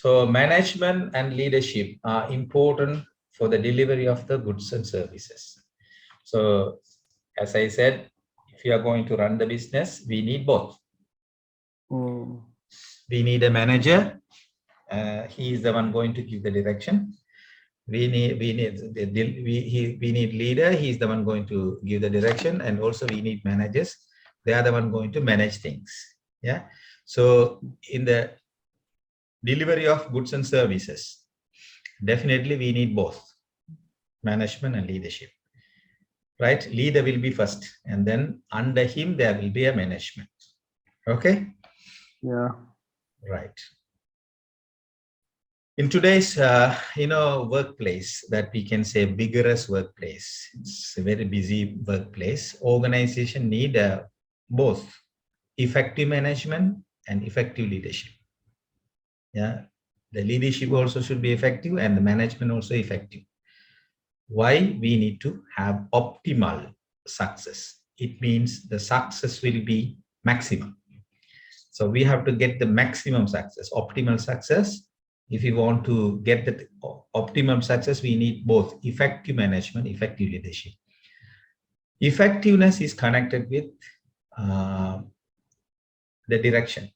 So management and leadership are important for the delivery of the goods and services. So as I said, if you are going to run the business, we need both. We need a manager. He is the one going to give the direction. We need leader. He is the one going to give the direction, and also we need managers. They are the one going to manage things. Yeah. So in the delivery of goods and services, definitely we need both management and leadership. Right? Leader will be first, and then under him there will be a management. Okay. Yeah. Right. In today's, workplace that we can say vigorous workplace, it's a very busy workplace. Organization need both effective management and effective leadership. Yeah, the leadership also should be effective and the management also effective. Why? We need to have optimal success. It means the success will be maximum. So we have to get the maximum success, optimal success. If you want to get the optimum success, we need both effective management, effective leadership. Effectiveness is connected with the direction.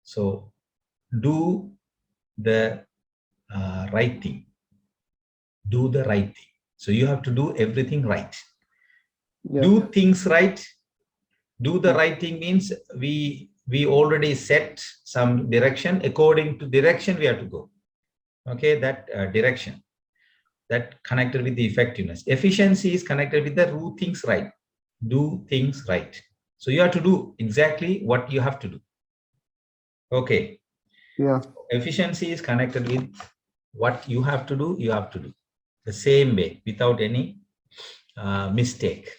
So do the right thing. Do the right thing. So you have to do everything right. Yeah. Do things right. Do the right thing means we already set some direction. According to direction, we have to go. Okay, that direction, that connected with the effectiveness. Efficiency is connected with the do things right. Do things right. So you have to do exactly what you have to do. Okay. Yeah. Efficiency is connected with what you have to do. You have to do the same way without any mistake,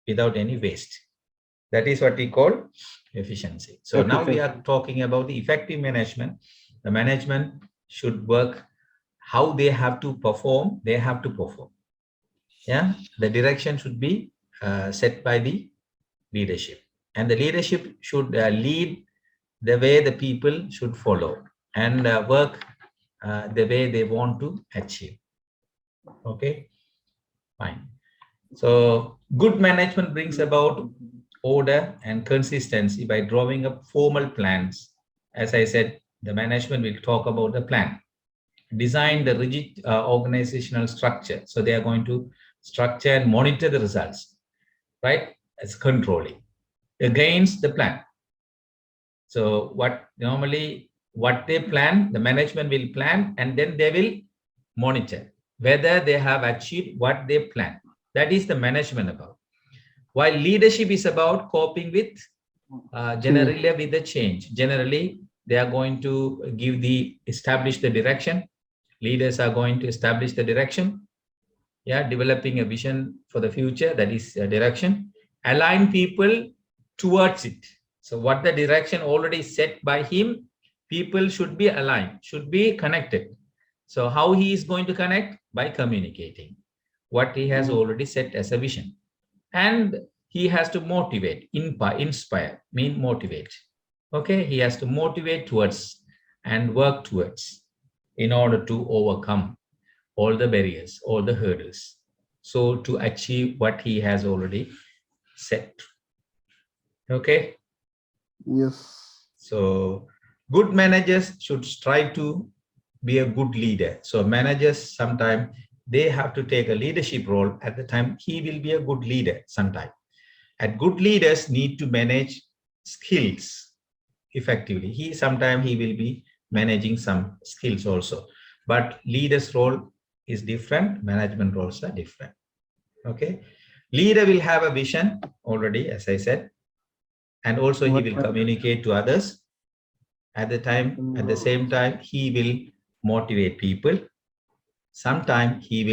without any waste. That is what we call efficiency. So now we are talking about the effective management. The management should work how they have to perform. They have to perform. Yeah, the direction should be set by the leadership, and the leadership should lead the way the people should follow and work the way they want to achieve. Okay, fine. So good management brings about order and consistency by drawing up formal plans. As I said, the management will talk about the plan. Design the rigid organizational structure. So they are going to structure and monitor the results, right? As controlling against the plan. So what they plan, the management will plan, and then they will monitor whether they have achieved what they plan. That is the management about. While leadership is about coping with generally with the change. Generally, they are going to establish the direction. Leaders are going to establish the direction. Yeah, developing a vision for the future, that is direction. Align people towards it. So what the direction already set by him, people should be aligned, should be connected. So how he is going to connect? By communicating what he has already set as a vision. And he has to motivate, inspire, mean motivate. Okay, he has to motivate towards and work towards in order to overcome all the barriers, all the hurdles. So to achieve what he has already set. Okay. Yes. So good managers should strive to be a good leader. So managers sometimes they have to take a leadership role. At the time he will be a good leader sometime. And good leaders need to manage skills effectively. Sometimes he will be managing some skills also. But leader's role is different. Management roles are different. Okay. Leader will have a vision already, as I said. And also he will communicate to others. At the same time, he will motivate people. Sometimes he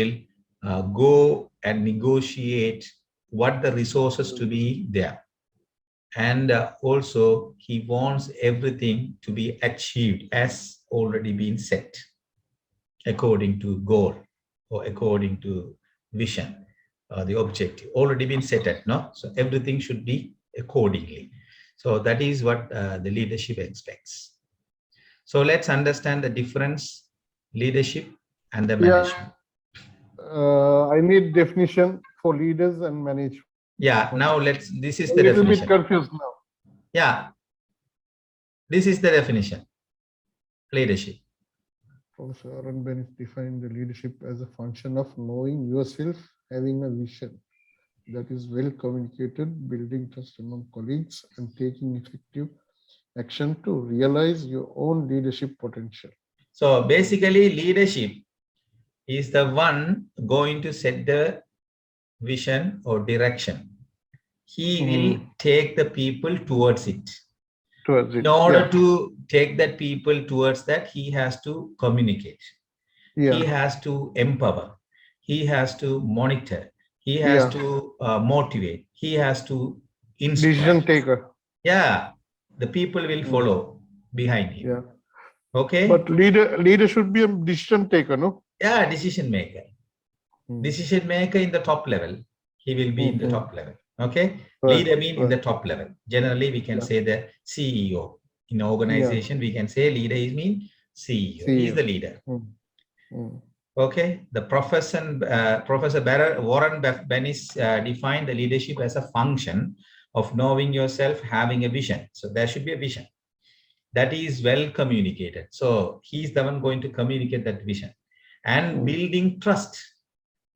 will go and negotiate what the resources to be there. And also he wants everything to be achieved as already been set according to goal or according to vision, the objective already been set at, no? So everything should be accordingly. So that is what the leadership expects. So let's understand the difference, leadership and the Yeah. management. I need definition for leaders and management. Yeah, now this is A the little bit definition. confused now. Yeah, this is the definition, leadership. Professor Aaron Bennett defined the leadership as a function of knowing yourself, having a vision that is well communicated, building trust among colleagues, and taking effective action to realize your own leadership potential. So basically, leadership is the one going to set the vision or direction. He will take the people towards it. In order to take that people towards that, he has to communicate. Yeah. He has to empower. He has to monitor. He has to motivate. He has to inspire. Decision taker. Yeah, the people will follow behind him. Yeah. Okay. But leader should be a decision taker, no? Yeah, decision maker. Decision maker in the top level. He will be in the top level. Okay. Leader means in the top level. Generally, we can say the CEO. In an organization, we can say leader is mean CEO. He is the leader. Okay. The Professor Warren Bennis defined the leadership as a function of knowing yourself, having a vision. So there should be a vision that is well communicated. So he's the one going to communicate that vision and building trust.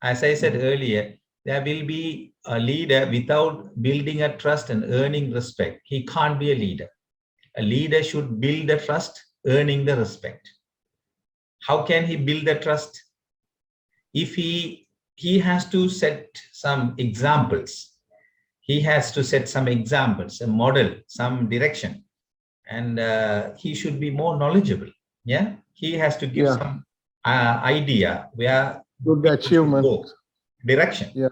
As I said earlier, there will be a leader without building a trust and earning respect. He can't be a leader. A leader should build the trust, earning the respect. How can he build the trust? If he has to set some examples. He has to set some examples, a model, some direction. And he should be more knowledgeable. Yeah, he has to give some idea where good achievement go, direction. Yeah.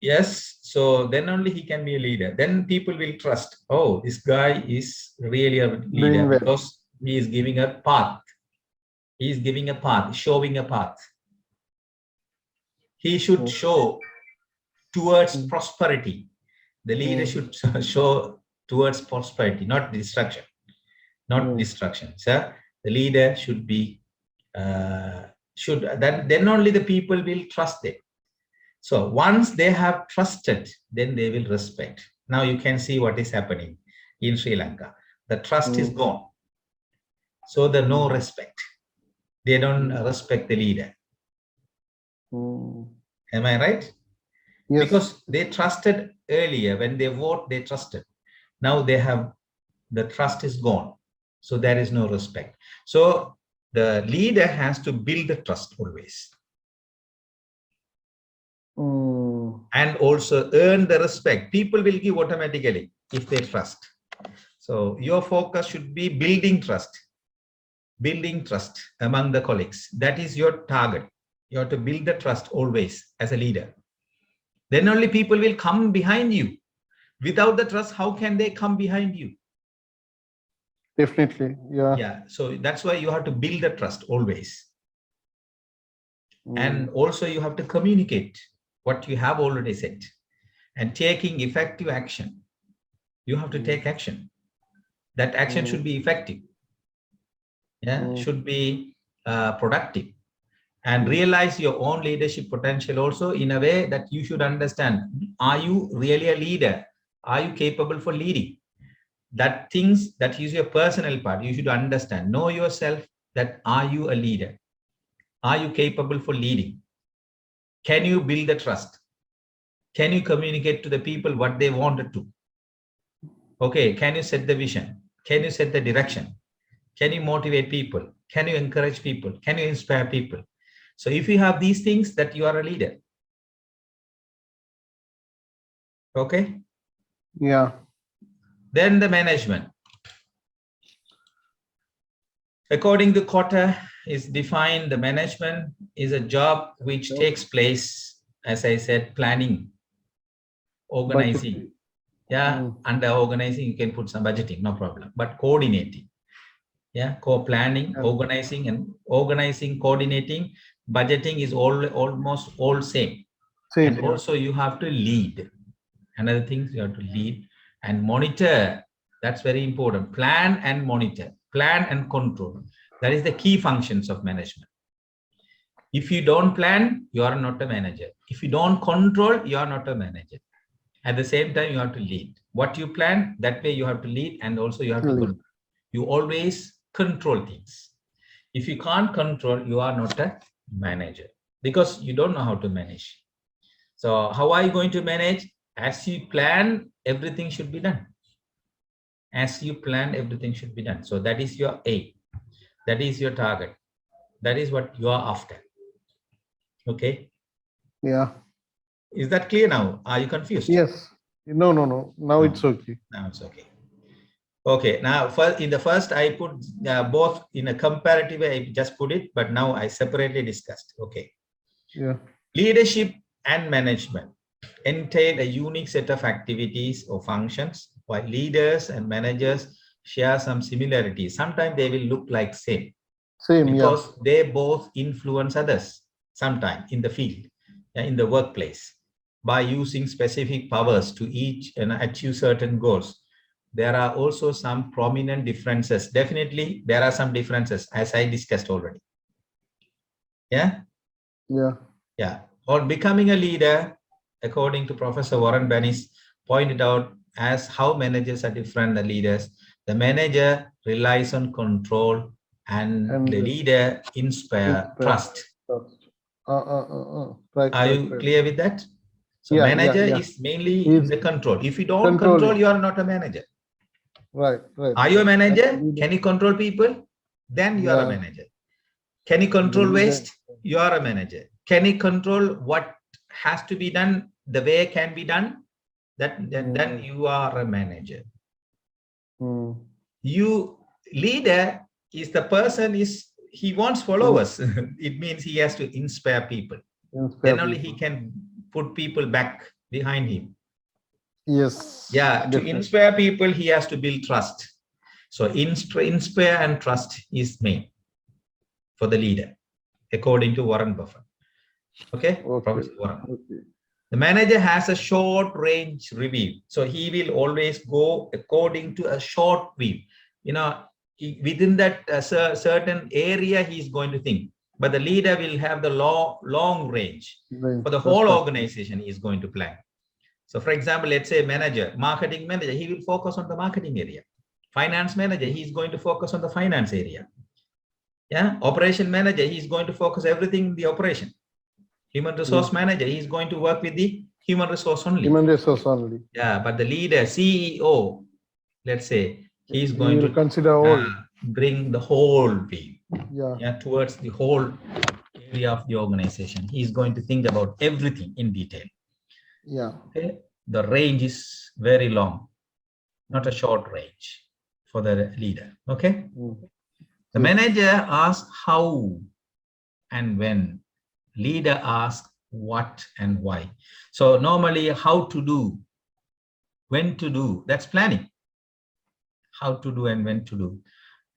Yes, so then only he can be a leader. Then people will trust. Oh, this guy is really a leader because he is giving a path. He is giving a path, showing a path. He should show towards prosperity. The leader should show towards prosperity, not destruction. Not destruction. So the leader should be then only the people will trust it. So once they have trusted, then they will respect. Now you can see what is happening in Sri Lanka. The trust is gone. So the no respect. They don't respect the leader. Am I right? Yes. Because they trusted earlier. When they vote, they trusted. Now they have, the trust is gone. So there is no respect. So the leader has to build the trust always. And also earn the respect. People will give automatically if they trust. So your focus should be building trust among the colleagues. That is your target. You have to build the trust always as a leader. Then only people will come behind you. Without the trust, how can they come behind you? Definitely, yeah. Yeah, so that's why you have to build the trust always. And also you have to communicate what you have already said and taking effective action. You have to take action. That action should be effective. Yeah, should be productive. And realize your own leadership potential also in a way that you should understand, are you really a leader? Are you capable for leading? That things that is your personal part, you should understand. Know yourself that are you a leader? Are you capable for leading? Can you build the trust? Can you communicate to the people what they wanted to? Okay, can you set the vision? Can you set the direction? Can you motivate people? Can you encourage people? Can you inspire people? So if you have these things, that you are a leader. Okay? Yeah. Then the management. According to Kotter is defined, the management is a job which takes place, as I said, planning, organizing. Budgeting. Yeah, under organizing, you can put some budgeting, no problem. But coordinating. Yeah, co-planning, organizing, coordinating, budgeting is almost all same. And also you have to lead. Another thing, you have to lead and monitor That's very important. Plan and monitor, plan and control. That is the key functions of management. If you don't plan, you are not a manager. If you don't control, you are not a manager. At the same time, you have to lead. What you plan, that way you have to lead, and also you have to control. You always control things. If you can't control, you are not a manager because you don't know how to manage. So how are you going to manage? As you plan, everything should be done. As you plan, everything should be done. So that is your aim. That is your target. That is what you are after. Okay. Yeah. Is that clear now? Are you confused? Yes. No. Now it's okay. Now it's okay. Okay. Now, in the first, I put both in a comparative way. I just put it, but now I separately discussed. Okay. Yeah. Leadership and management entail a unique set of activities or functions, while leaders and managers share some similarities. Sometimes they will look like same. Because they both influence others sometimes in the field, in the workplace, by using specific powers to each and achieve certain goals. There are also some prominent differences. Definitely, there are some differences, as I discussed already. Yeah? Yeah. On becoming a leader, according to Professor Warren Bennis, pointed out as how managers are different than leaders. The manager relies on control, and the leader inspire trust. Right, are you clear with that? So manager is mainly in the control. If you don't control, you are not a manager. Right. Are you a manager? Can you control people? Then you are a manager. Can you control waste? You are a manager. Can you control what has to be done, the way it can be done? Then you are a manager. You leader is the person he wants followers. It means he has to inspire people. Then only he can put people back behind him. Yes. Yeah, to inspire people, he has to build trust. So inspire and trust is main for the leader, according to Warren Buffett. Okay. Professor Warren. The manager has a short range review. So he will always go according to a short view. Within that certain area, he's going to think. But the leader will have the long range. For the whole organization, he is going to plan. So for example, let's say manager, marketing manager, he will focus on the marketing area. Finance manager, he's going to focus on the finance area. Yeah. Operation manager, he's going to focus everything in the operation. Human resource manager, he's going to work with the human resource only. Yeah, but the leader, CEO, let's say, he's going to consider all, bring the whole view towards the whole area of the organization. He's going to think about everything in detail. Yeah. Okay. The range is very long, not a short range for the leader. Okay. The manager asks how and when. Leader asks what and why. So normally how to do, when to do, that's planning. How to do and when to do.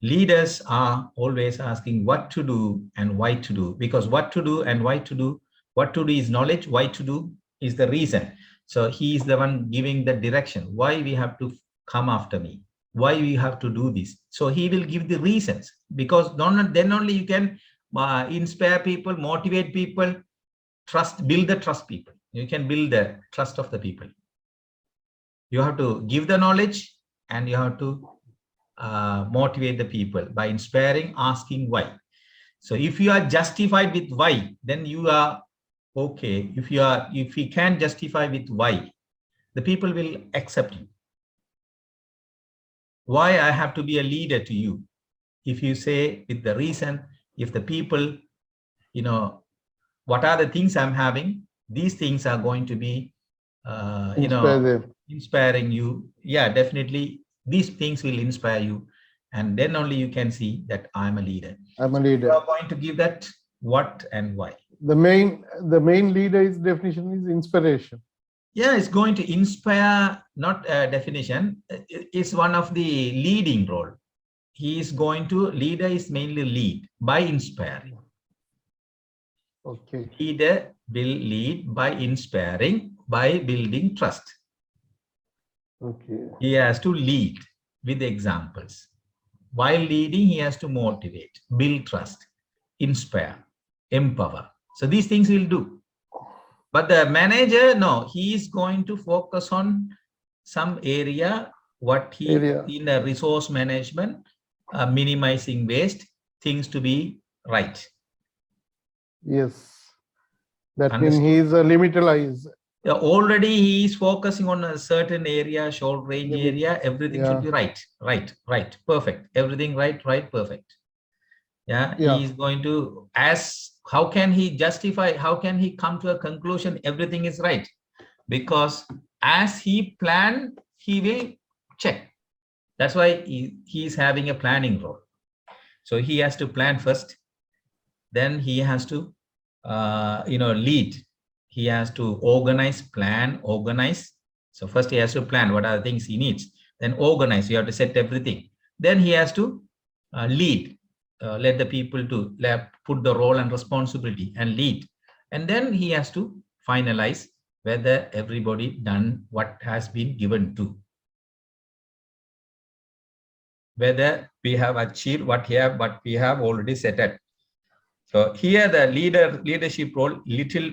Leaders are always asking what to do and why to do, because what to do and why to do, what to do is knowledge, why to do is the reason. So he is the one giving the direction, why we have to come after me, why we have to do this. So he will give the reasons, because then only you can inspire people, motivate people, build the trust people. You can build the trust of the people. You have to give the knowledge and you have to motivate the people by inspiring, asking why. So if you are justified with why, then you are okay. If you can justify with why, the people will accept you. Why I have to be a leader to you? If you say with the reason, if the people, what are the things I'm having, these things are going to be, inspiring you. Yeah, definitely. These things will inspire you. And then only you can see that I'm a leader. I'm a leader. You are going to give that what and why. The main leader's definition is inspiration. Yeah, it's going to inspire, not a definition. It's one of the leading role. He is going to, leader is mainly lead by inspiring. Okay. Leader will lead by inspiring, by building trust. Okay. He has to lead. with examples. While leading, he has to motivate, build trust, inspire, empower. So these things he'll do. But the manager, no, he is going to focus on some area, in a resource management, minimizing waste, things to be right. Yes. That Understood? means he is a limitalized. Already he is focusing on a certain area, short range area, everything should be right, perfect. Everything right, perfect. Yeah, he is going to, how can he justify, how can he come to a conclusion everything is right? Because as he planned, he will check. That's why he is having a planning role. So he has to plan first, then he has to lead. He has to organize, plan, organize. So first he has to plan what are the things he needs, then organize. You have to set everything. Then he has to lead, let the people to put the role and responsibility and lead. And then he has to finalize whether everybody done what has been given to, whether we have achieved what we have already set at. So here the leadership role little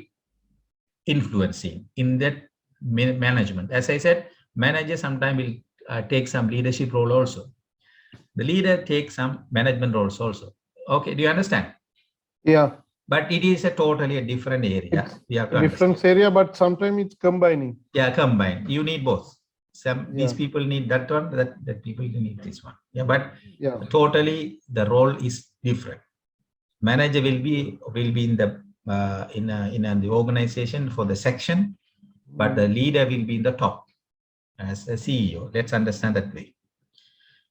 influencing in that management. As I said, manager sometimes will take some leadership role also. The leader takes some management roles also. Okay, do you understand? Yeah. But it is a totally a different area. We have to different area, but sometimes it's combining. Yeah, combine. You need both. These people need that one, that people need this one. Yeah, but totally the role is different. Manager will be in the in the organization for the section, but the leader will be in the top as a CEO. Let's understand that way.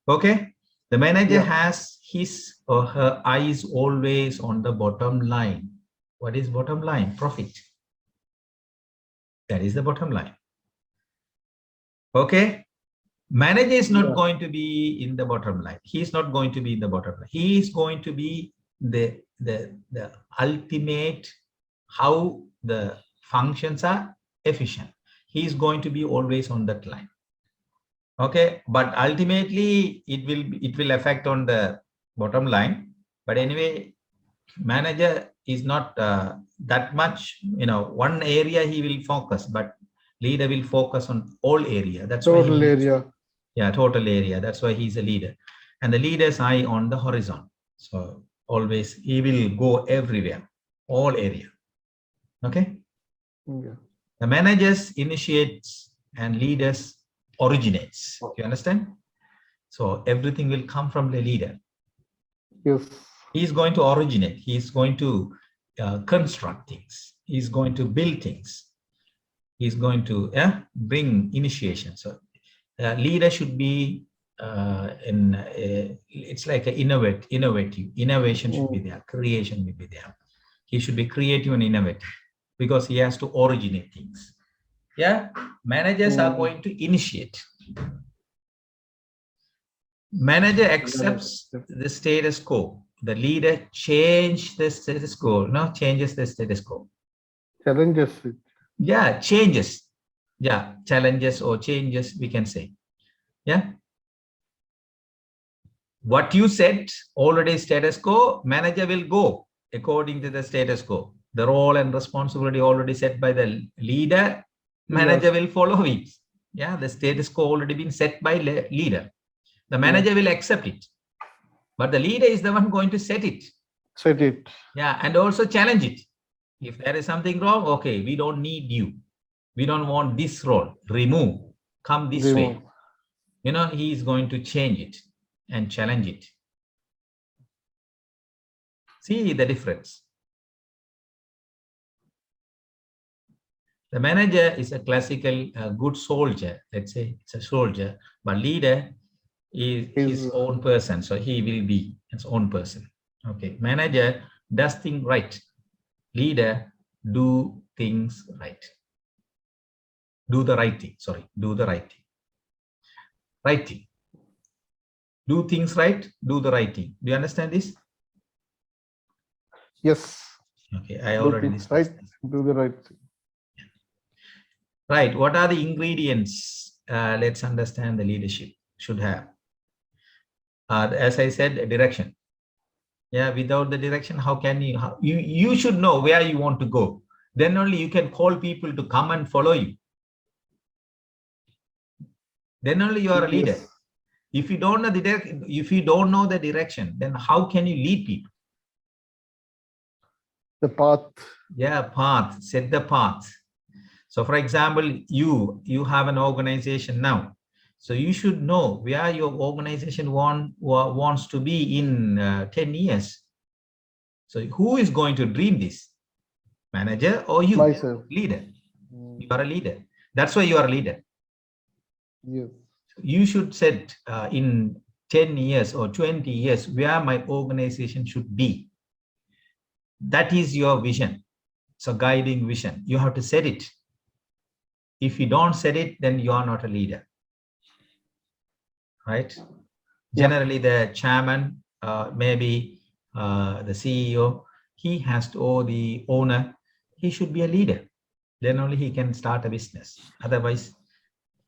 Okay, the manager has his or her eyes always on the bottom line. What is bottom line? Profit. That is the bottom line. Okay, manager is not going to be in the bottom line. He is not going to be in the bottom line. He is going to be the ultimate, how the functions are efficient. He is going to be always on that line. Okay, but ultimately it will affect on the bottom line. But anyway, manager is not that much, one area he will focus, but leader will focus on all area. That's total why area. Yeah, total area. That's why he's a leader. And the leader's eye on the horizon. So always he will go everywhere, all area. Okay. Yeah. The managers initiates and leaders originates. Do you understand? So everything will come from the leader. Yes. He is going to originate. He is going to construct things. He is going to build things. He is going to bring initiation. So leader should be it's like an innovation should be there, creation will be there. He should be creative and innovative because he has to originate things. Yeah, managers are going to initiate. Manager accepts the status quo. The leader changes the status quo. No, changes the status quo. Challenges it. Yeah, changes. Yeah, challenges or changes, we can say. Yeah. What you said already status quo, manager will go according to the status quo. The role and responsibility already set by the leader, manager will follow it. Yeah, the status quo already been set by leader. The manager will accept it, but the leader is the one going to set it. Set it. Yeah, and also challenge it. If there is something wrong, okay, we don't need you. We don't want this role. Remove. Come this way. He is going to change it and challenge it. See the difference. The manager is a classical good soldier. Let's say it's a soldier, but leader is his own person. So he will be his own person. Okay. Manager does things right. Leader do things right. Do the right thing. Sorry. Do the right thing. Right thing. Do things right. Do the right thing. Do you understand this? Yes. Okay. I already discussed this. Do the right thing. Right. What are the ingredients? Let's understand the leadership should have. as I said, direction. Yeah, without the direction, how can you, you should know where you want to go. Then only you can call people to come and follow you. Then only you are a leader. Yes. If you don't know the direction, if you don't know the direction, then how can you lead people? The path. Yeah, path, set the path. So for example, you have an organization now. So you should know where your organization wants to be in 10 years. So who is going to dream this? Manager or you? Myself. Leader. You are a leader. That's why you are a leader. Yes. You should set in 10 years or 20 years where my organization should be. That is your vision. So guiding vision. You have to set it. If you don't set it, then you are not a leader. Right? Yeah. Generally, the chairman, maybe the CEO, he has to, or the owner, he should be a leader. Then only he can start a business. Otherwise,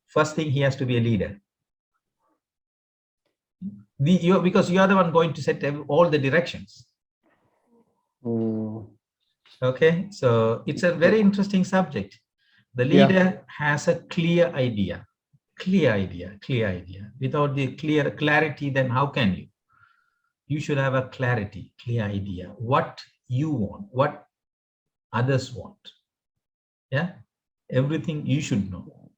first thing, he has to be a leader. Because you are the one going to set all the directions. Okay, so it's a very interesting subject. The leader has a clear idea. Without the clarity, then how can you? You should have a clarity, clear idea, what you want, what others want. Yeah, everything you should know,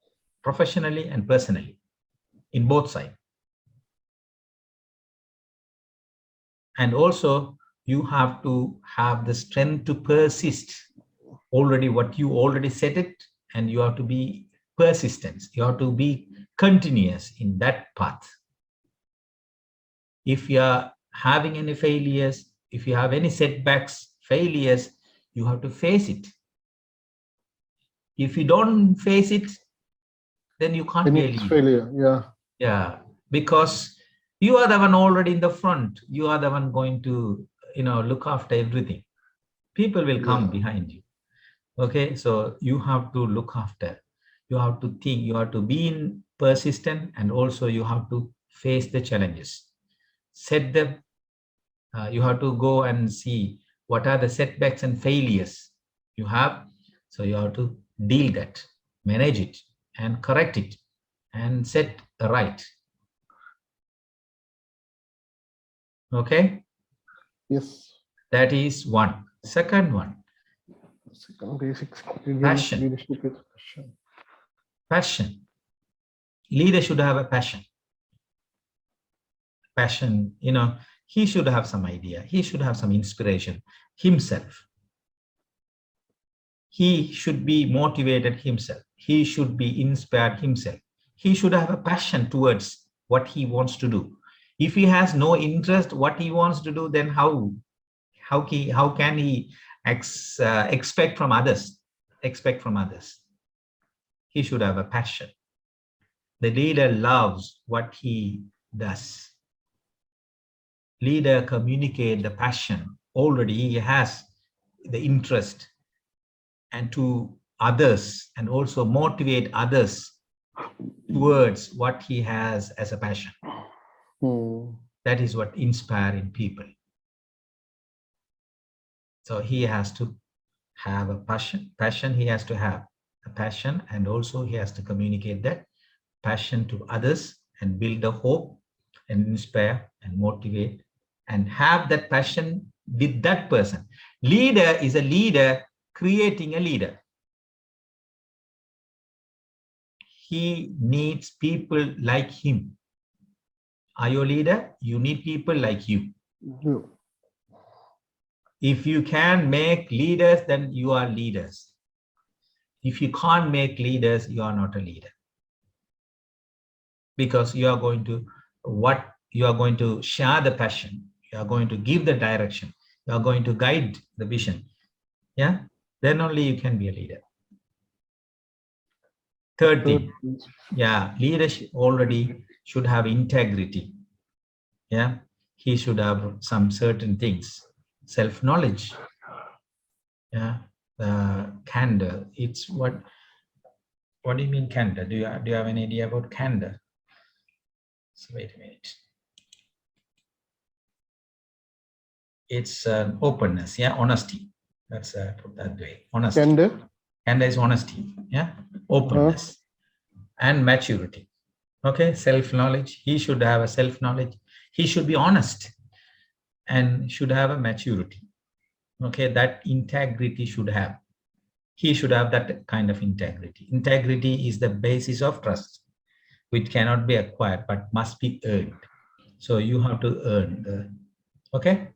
professionally and personally, in both sides. And also, you have to have the strength to persist. Already what you already said it, and you have to be persistent. You have to be continuous in that path. If you are having any failures, if you have any setbacks, failures, you have to face it. If you don't face it, then you can't be a leader. Failure. Yeah. Yeah, because you are the one already in the front. You are the one going to, look after everything. People will come behind you. Okay, so you have to look after. You have to think. You have to be persistent, and also you have to face the challenges. Set them. You have to go and see what are the setbacks and failures you have. So you have to deal that, manage it, and correct it, and set right. Okay. Yes. That is one. Second one. Second basic Passion. leadership is passion. Passion. Leader should have a passion. Passion, he should have some idea. He should have some inspiration himself. He should be motivated himself. He should be inspired himself. He should have a passion towards what he wants to do. If he has no interest what he wants to do, then how can he expect from others? He should have a passion. The leader loves what he does. Leader communicate the passion. Already he has the interest, and to others, and also motivate others towards what he has as a passion. That is what inspiring people. So he has to have a passion. He has to have a passion, and also he has to communicate that passion to others and build a hope and inspire and motivate and have that passion with that person. Leader is a leader creating a leader. He needs people like him. Are you a leader? You need people like you. If you can make leaders, then you are leaders. If you can't make leaders, you are not a leader. Because you are going to share the passion. You are going to give the direction. You are going to guide the vision. Yeah, then only you can be a leader. Third thing, leadership already should have integrity. Yeah, he should have some certain things, self-knowledge. Yeah, candor. It's what do you mean candor? Do you have any idea about candor? So wait a minute. It's openness, yeah, honesty. Let's put that way. Honesty. Candor. Candor is honesty, yeah, openness and maturity. Okay, self-knowledge. He should have a self-knowledge. He should be honest and should have a maturity. Okay, that integrity should have. He should have that kind of integrity. Integrity is the basis of trust, which cannot be acquired but must be earned. So you have to earn the, okay?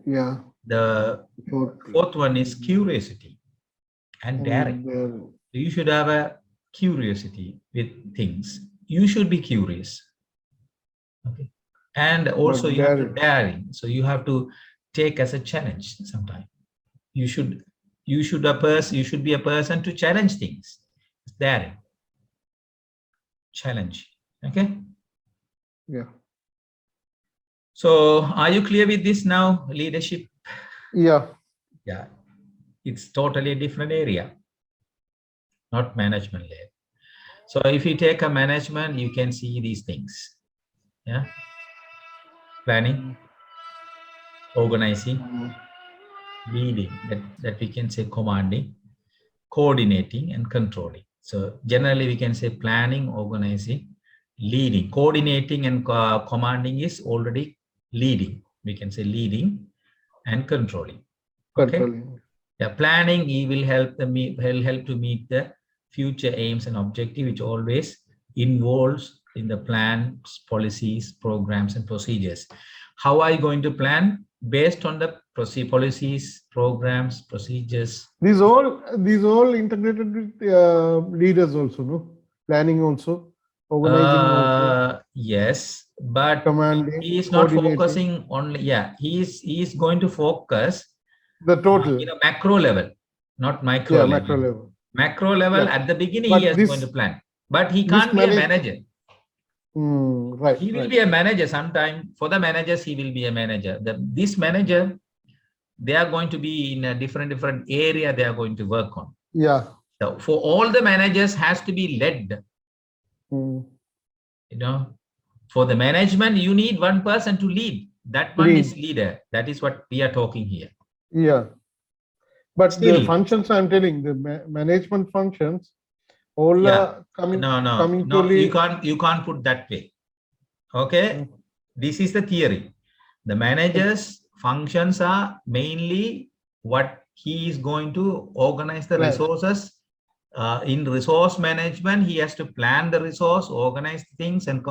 Yeah. The fourth one is curiosity and daring. You should have a curiosity with things. You should be curious. Okay. And also you have to daring. So you have to take as a challenge sometimes. You should be a person to challenge things. Daring. Challenge. Okay. Yeah. So are you clear with this now? Leadership? Yeah. Yeah. It's totally a different area, not management layer. So if you take a management, you can see these things. Yeah. Planning, organizing, leading, that we can say commanding, coordinating, and controlling. So generally we can say planning, organizing, leading. Coordinating and commanding is already leading. We can say leading and controlling. Okay. Controlling. Yeah, planning will help to meet the future aims and objectives, which always involves in the plans, policies, programs, and procedures. How are you going to plan? Based on the policies, programs, procedures. These all integrated with leaders also, no? Planning also, organizing also. Yes, but commanding, he is not focusing only. Yeah, he is going to focus the total in a macro level, not micro level. Macro level. Macro level at the beginning, he is going to plan, but he can't be a manager. Right. He will be a manager sometime. For the managers, he will be a manager. This manager, they are going to be in a different area they are going to work on. Yeah. So for all the managers has to be led. You know, for the management, you need one person to lead. That one is leader. That is what we are talking here. Yeah. But still, the functions I'm telling, the management functions, all coming. No, you can't put that way. Okay, this is the theory. The manager's functions are mainly what he is going to organize the resources. In resource management, he has to plan the resource, organize things, and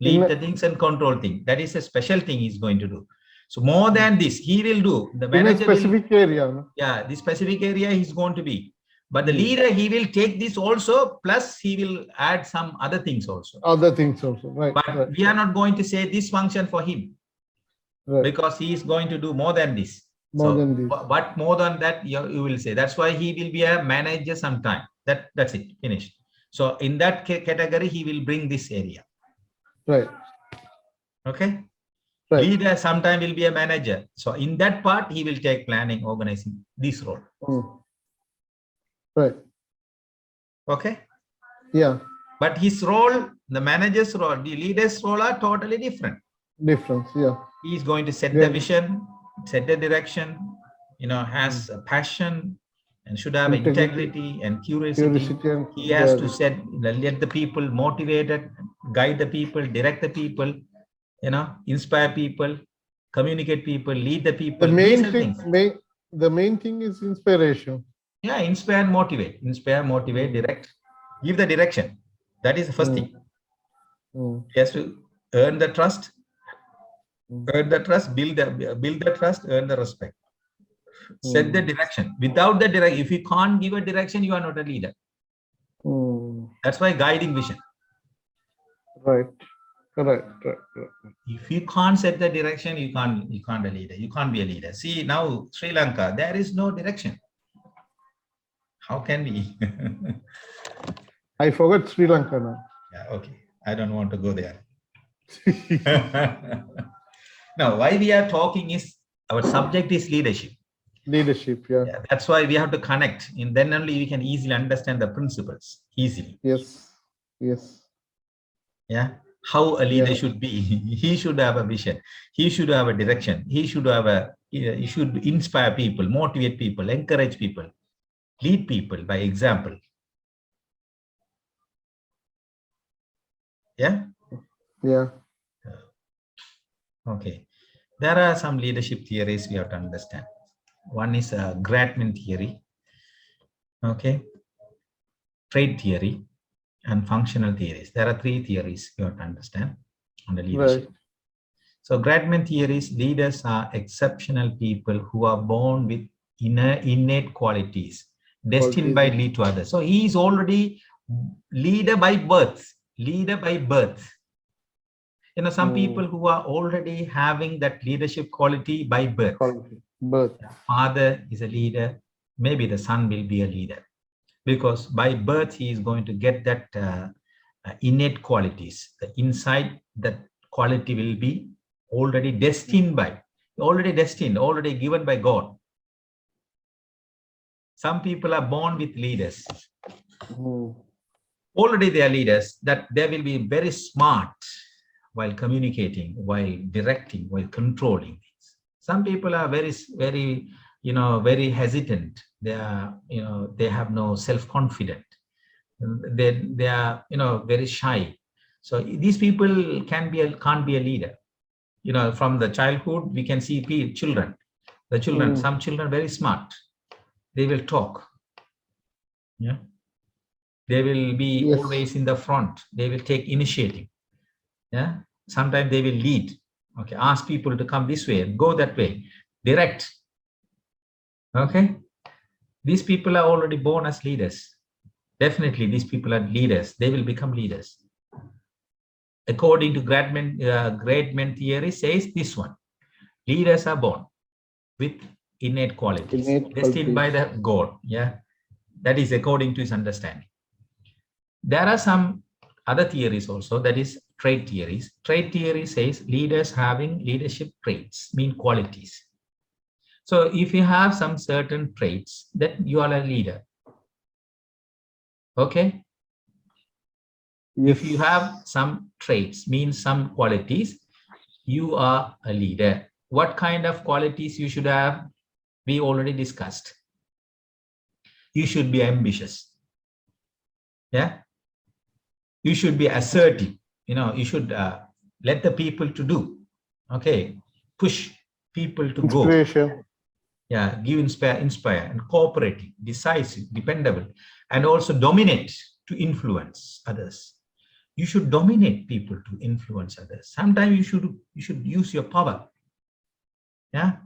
lead the things and control things. That is a special thing he's going to do. So more than this, he will do. The manager in a specific area. Yeah, the specific area he's going to be. But the leader, he will take this also, plus he will add some other things also. Right. But we are not going to say this function for him. Right. Because he is going to do more than this. But more than that, you will say. That's why he will be a manager sometime. That's it, finished. So in that category, he will bring this area. Right. Okay. Right. Leader sometime will be a manager. So in that part, he will take planning, organizing, this role. Right. Okay. Yeah. But his role, the manager's role, the leader's role are totally different. Yeah. He is going to set the vision, set the direction, has a passion and should have integrity and curiosity. He has to let the people motivated, guide the people, direct the people, inspire people, communicate people, lead the people. The main thing is inspiration. Yeah, inspire and motivate. Inspire, motivate, direct, give the direction. That is the first thing. He has to earn the trust, build the trust, earn the respect. Set the direction. Without the direction, if you can't give a direction, you are not a leader. That's why guiding vision. Right. If you can't set the direction, you can't be a leader. You can't be a leader. See now, Sri Lanka, there is no direction. How can we? I forgot Sri Lanka now. Yeah, okay. I don't want to go there. Now, why we are talking is our subject is leadership. Leadership, yeah. That's why we have to connect. And then only we can easily understand the principles easily. Yes. Yeah. How a leader should be. He should have a vision. He should have a direction. He should have a You should inspire people, motivate people, encourage people, lead people by example. Yeah. Yeah. Okay. There are some leadership theories we have to understand. One is Gradman theory. Okay. Trait theory and functional theories. There are three theories you have to understand on the leadership. Right. So Gradman theories, leaders are exceptional people who are born with innate qualities, destined by lead to others. So he is already leader by birth, leader by birth. You know, some people who are already having that leadership quality by birth. Birth. Father is a leader, maybe the son will be a leader, because by birth he is going to get that innate qualities. The inside that quality will be already destined by, already destined, already given by God. Some people are born with leaders. Already they are leaders, that they will be very smart while communicating, while directing, while controlling. Some people are very, very hesitant. They are, they have no self-confidence. They are, very shy. So these people can't be a leader. From the childhood, we can see children. The children, some children very smart. They will talk. Yeah. They will be always in the front. They will take initiative. Yeah. Sometimes they will lead. Okay. Ask people to come this way, go that way, direct. Okay. These people are already born as leaders. Definitely, these people are leaders. They will become leaders. According to Gradman theory, says this one: leaders are born with innate qualities, destined by the God. Yeah, that is according to his understanding. There are some other theories also, that is trait theories. Trait theory says leaders having leadership traits, mean qualities. So if you have some certain traits, then you are a leader. Okay. If you have some traits, means some qualities, you are a leader. What kind of qualities you should have? We already discussed. You should be ambitious. Yeah. You should be assertive. You should let the people to do. Okay. Push people to go. Yeah. Give, inspire, and cooperative, decisive, dependable, and also dominate to influence others. You should dominate people to influence others. Sometimes you should use your power. Yeah.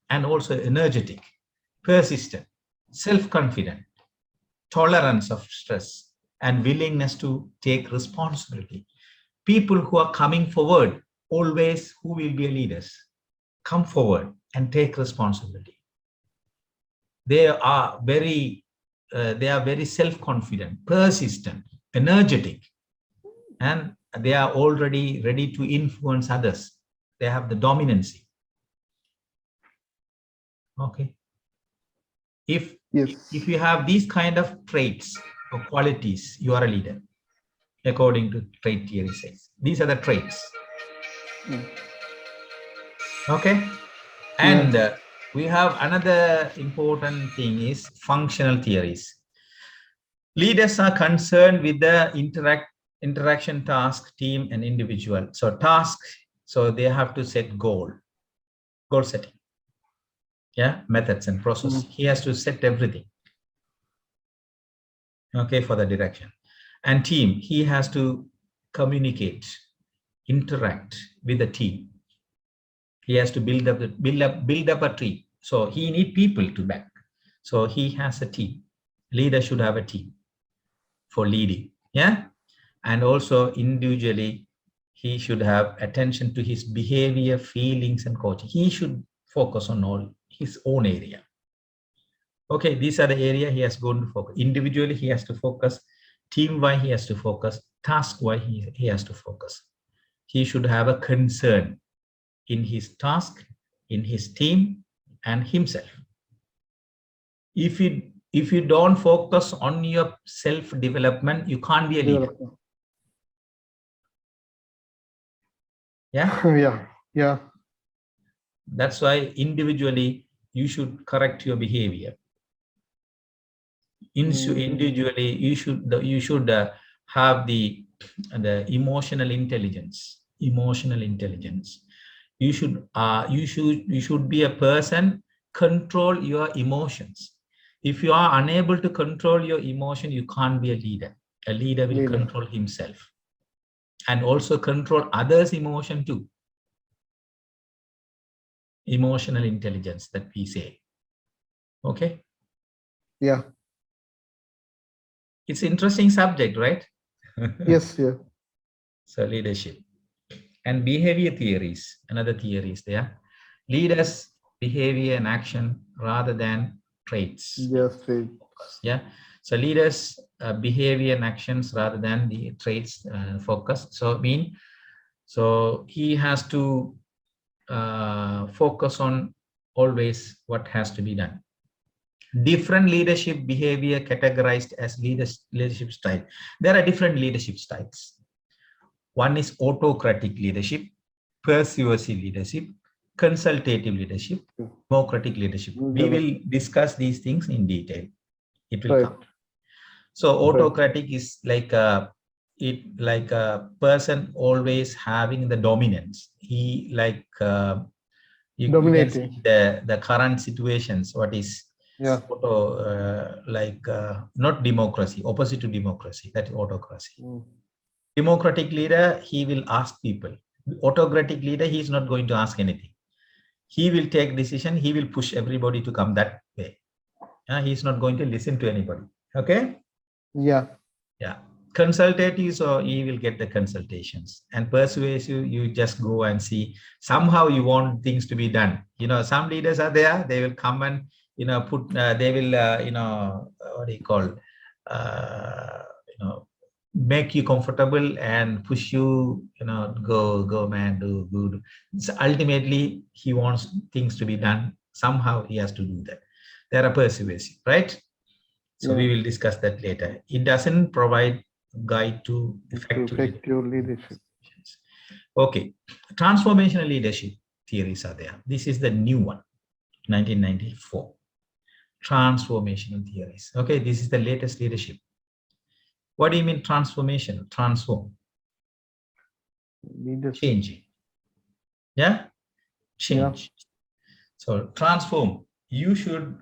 And also energetic, persistent, self-confident, tolerance of stress, and willingness to take responsibility. People who are coming forward, always who will be leaders, come forward and take responsibility. They are very self-confident, persistent, energetic, and they are already ready to influence others. They have the dominancy. Okay. If you have these kind of traits or qualities, you are a leader, according to trait theory says. These are the traits. Okay. And we have another important thing is functional theories. Leaders are concerned with the interaction, task, team, and individual. So task, so they have to set goal setting. Yeah, methods and process. He has to set everything. Okay, for the direction. And team, he has to communicate, interact with the team. He has to build up a team. So he needs people to back. So he has a team. Leader should have a team for leading. Yeah. And also individually, he should have attention to his behavior, feelings, and coaching. He should focus on all his own area. Okay, these are the area he has going to focus. Individually, he has to focus. Team-wise, he has to focus. Task-wise, he has to focus. He should have a concern in his task, in his team, and himself. If you don't focus on your self-development, you can't be a leader. Yeah. Yeah. That's why individually you should correct your behavior. Individually you should have the emotional intelligence. You should be a person, control your emotions. If you are unable to control your emotion, you can't be a leader. A leader will control himself and also control others' emotion too. Emotional intelligence that we say. Okay. Yeah. It's an interesting subject, right? Yes. Yeah. So leadership and behavior theories, another theories there. Leaders, behavior and action rather than traits. Yes. Yeah. So leaders, behavior and actions rather than the traits focus. So he has to focus on always what has to be done. Different leadership behavior categorized as leadership style. There are different leadership styles. One is autocratic leadership, persuasive leadership, consultative leadership, democratic leadership. We will discuss these things in detail. It will come. So autocratic is like a person always having the dominance. He like you can see the current situations. What is not democracy, opposite to democracy. That is autocracy. Democratic leader, he will ask people. Autocratic leader, he is not going to ask anything. He will take decision. He will push everybody to come that way. He is not going to listen to anybody. Okay. Yeah. Consultative, so you will get the consultations. And persuasive, you just go and see. Somehow you want things to be done. Some leaders are there. They will come and they will what do you call make you comfortable and push you. Go man, do good. So ultimately, he wants things to be done. Somehow he has to do that. They are persuasive, right? So we will discuss that later. It doesn't provide guide to effective leadership. Okay, transformational leadership theories are there. This is the new one, 1994. Transformational theories. Okay, this is the latest leadership. What do you mean transformation? Transform. Changing. Yeah? Change. Yeah. So transform. You should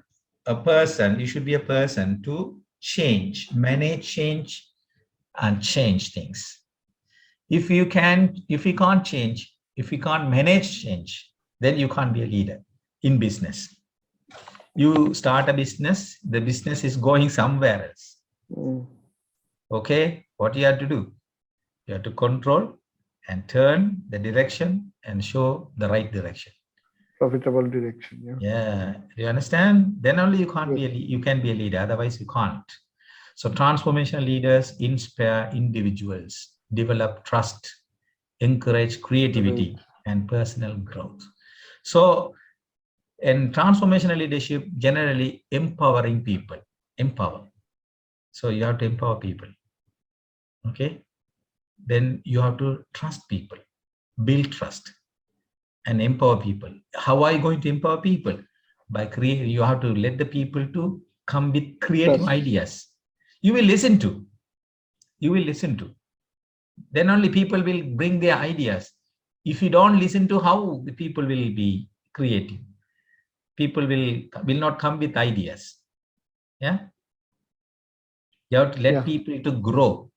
be a person to change, manage change, and change things. If you can't change, if you can't manage change, then you can't be a leader in business. You start a business, the business is going somewhere else. Okay, what you have to do? You have to control and turn the direction and show the right direction. Profitable direction. Yeah. Do you understand? Then only you can't be you can be a leader. Otherwise, you can't. So transformational leaders inspire individuals, develop trust, encourage creativity and personal growth. So in transformational leadership, generally empowering people. Empower. So you have to empower people. Okay. Then you have to trust people, build trust, and empower people. How are you going to empower people? By creating, you have to let the people to come with creative ideas. You will listen to. Then only people will bring their ideas. If you don't listen to, how the people will be creative? People will not come with ideas. Yeah. You have to let people to grow.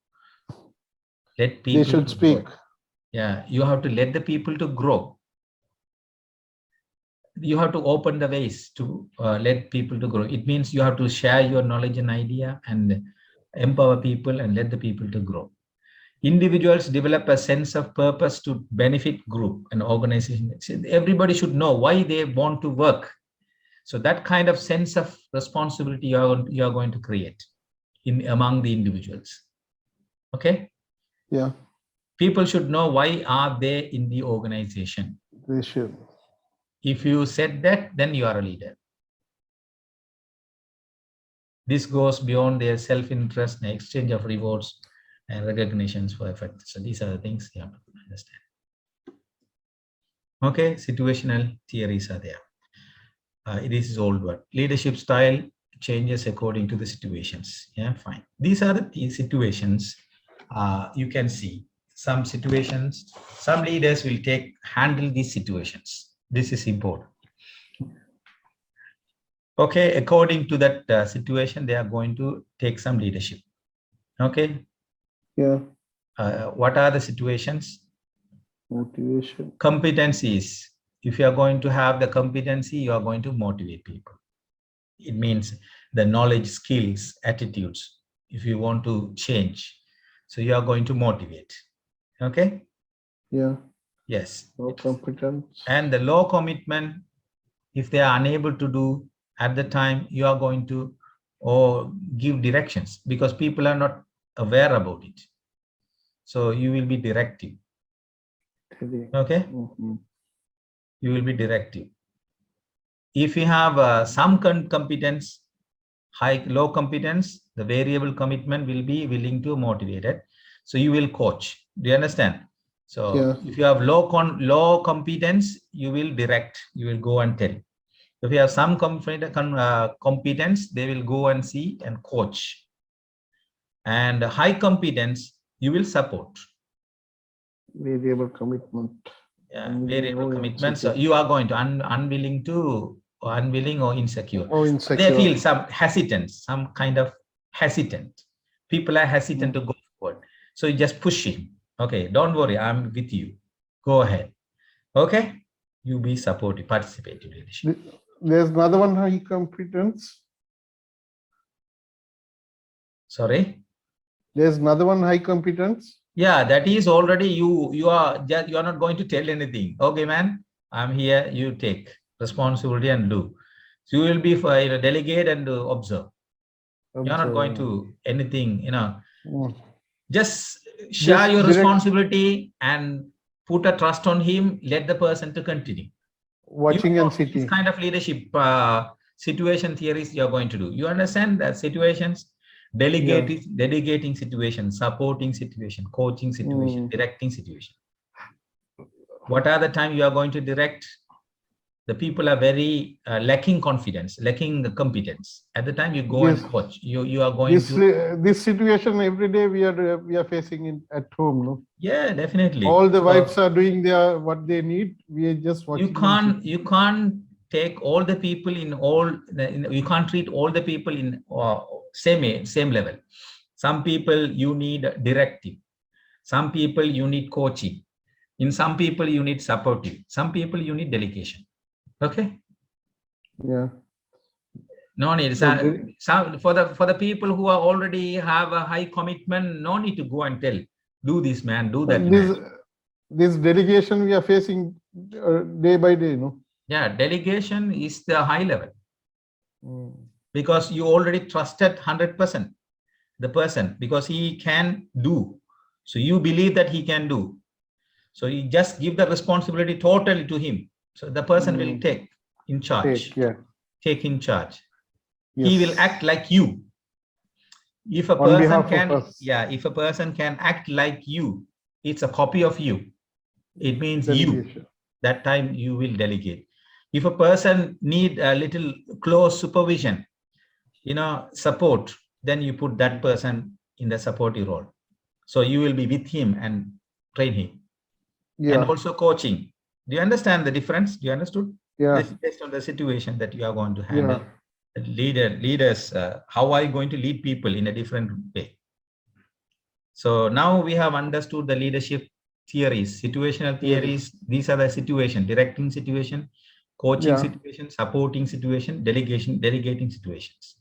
Let people. They should speak. Grow. Yeah. You have to let the people to grow. You have to open the ways to let people to grow. It means you have to share your knowledge and idea and empower people and let the people to grow. Individuals develop a sense of purpose to benefit group and organization. Everybody should know why they want to work. So that kind of sense of responsibility you are going to create among the individuals. Okay? Yeah. People should know why are they in the organization. They should. If you said that, then you are a leader. This goes beyond their self-interest and exchange of rewards and recognitions for effort. So these are the things you have to understand. Okay, situational theories are there. It is old word. Leadership style changes according to the situations. Yeah, fine. These are the situations. You can see some situations. Some leaders will handle these situations. This is important. Okay, according to that situation, they are going to take some leadership. Okay. Yeah. What are the situations? Motivation. Competencies. If you are going to have the competency, you are going to motivate people. It means the knowledge, skills, attitudes. If you want to change, so you are going to motivate. Okay. Yeah. Yes. No competence. And the low commitment, if they are unable to do at the time, you are going to or give directions because people are not aware about it. So you will be directive. Okay. You will be directive. If you have some competence, low competence, the variable commitment will be willing to motivate it. So you will coach. Do you understand? So if you have low competence, you will direct. You will go and tell. If you have some competence, they will go and see and coach. And high competence, you will support. Variable commitment. Yeah, variable commitment. So you are going to unwilling or insecure. They feel some hesitant, some kind of hesitant. People are hesitant to go forward. So you just push him. Okay, don't worry, I'm with you. Go ahead. Okay, you be supportive, participative leadership. There's another one, high competence. Sorry. There's another one, high competence. Yeah, that is already you are not going to tell anything. Okay, man, I'm here. You take responsibility and do. So you will be for delegate and observe. You're not going to anything, just share your responsibility and put a trust on him. Let the person to continue. Watching and sitting. This kind of leadership situation theories you're going to do. You understand that situations, delegating situation, supporting situation, coaching situation, directing situation. What are the time you are going to direct? The people are very lacking confidence, lacking the competence. At the time you go and coach, you are going to this situation every day we are facing it at home, no? Yeah, definitely. All the wives are doing what they need. We are just watching. You can't take all the people in all. You can't treat all the people in same level. Some people you need directive. Some people you need coaching. In some people you need supportive. Some people you need delegation. Okay. Yeah. No need. For the people who are already have a high commitment, no need to go and tell, do this, man, do that. This delegation we are facing day by day, no? Yeah, delegation is the high level. Because you already trusted 100% the person because he can do. So you believe that he can do. So you just give the responsibility totally to him. So the person will take in charge. Take in charge. Yes. He will act like you. If a person if a person can act like you, it's a copy of you. It means you. That time you will delegate. If a person need a little close supervision, support, then you put that person in the supportive role. So you will be with him and train him. And also coaching. Do you understand the difference? Do you understood? Yeah. This is based on the situation that you are going to handle. Leaders, how are you going to lead people in a different way? So now we have understood the leadership theories, situational theories. These are the situation, directing situation, coaching situation, supporting situation, delegating situations.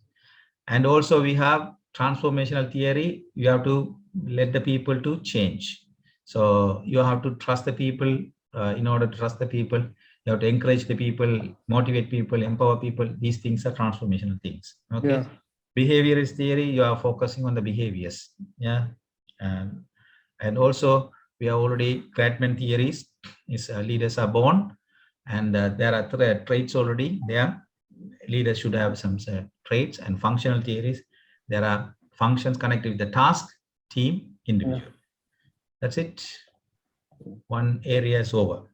And also we have transformational theory. You have to let the people to change. So you have to trust the people. In order to trust the people, you have to encourage the people, motivate people, empower people. These things are transformational things. Okay. Behaviorist theory, you are focusing on the behaviors. Yeah. And also we have already Gradman theories. Is leaders are born, and there are traits already there. Leaders should have some traits. And functional theories, there are functions connected with the task, team, individual. That's it. One area is over.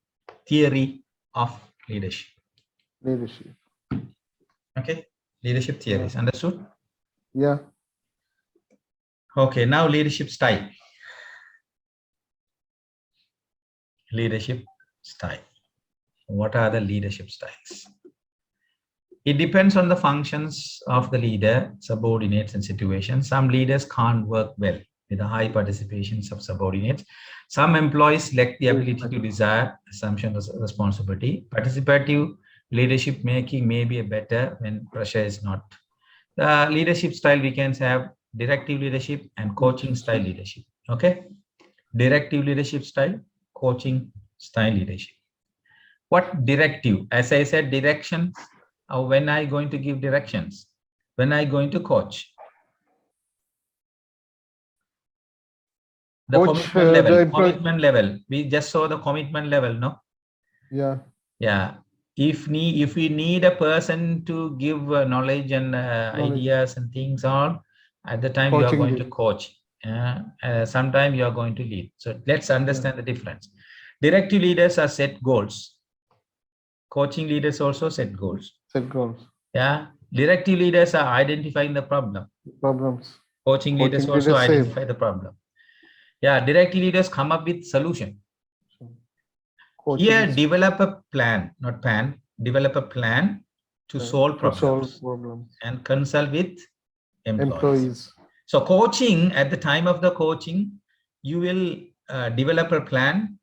theory of leadership. Leadership. Okay, leadership theories. Understood? Yeah. Okay, now leadership style. Leadership style. What are the leadership styles? It depends on the functions of the leader, subordinates, and situations. Some leaders can't work well with the high participations of subordinates. Some employees lack the ability to desire assumption of responsibility. Participative leadership making may be better when pressure is not. The leadership style we can have directive leadership and coaching style leadership. Okay, directive leadership style, coaching style leadership. What directive? As I said, direction. When I going to give directions? When I going to coach? The Coach, commitment level. the employee. Commitment level. We just saw the commitment level, no? Yeah. Yeah. If we need a person to give knowledge and ideas and things on, at the time you are going to coach. Sometime you are going to lead. So let's understand the difference. Directive leaders are set goals. Coaching leaders also set goals. Set goals. Yeah. Directive leaders are identifying the problem. Problems. Coaching leaders also identify the problem. Yeah. Directive leaders come up with solution. Here, develop a plan, not pan, develop a plan to solve problems and consult with employees. So coaching, at the time of the coaching, you will develop a plan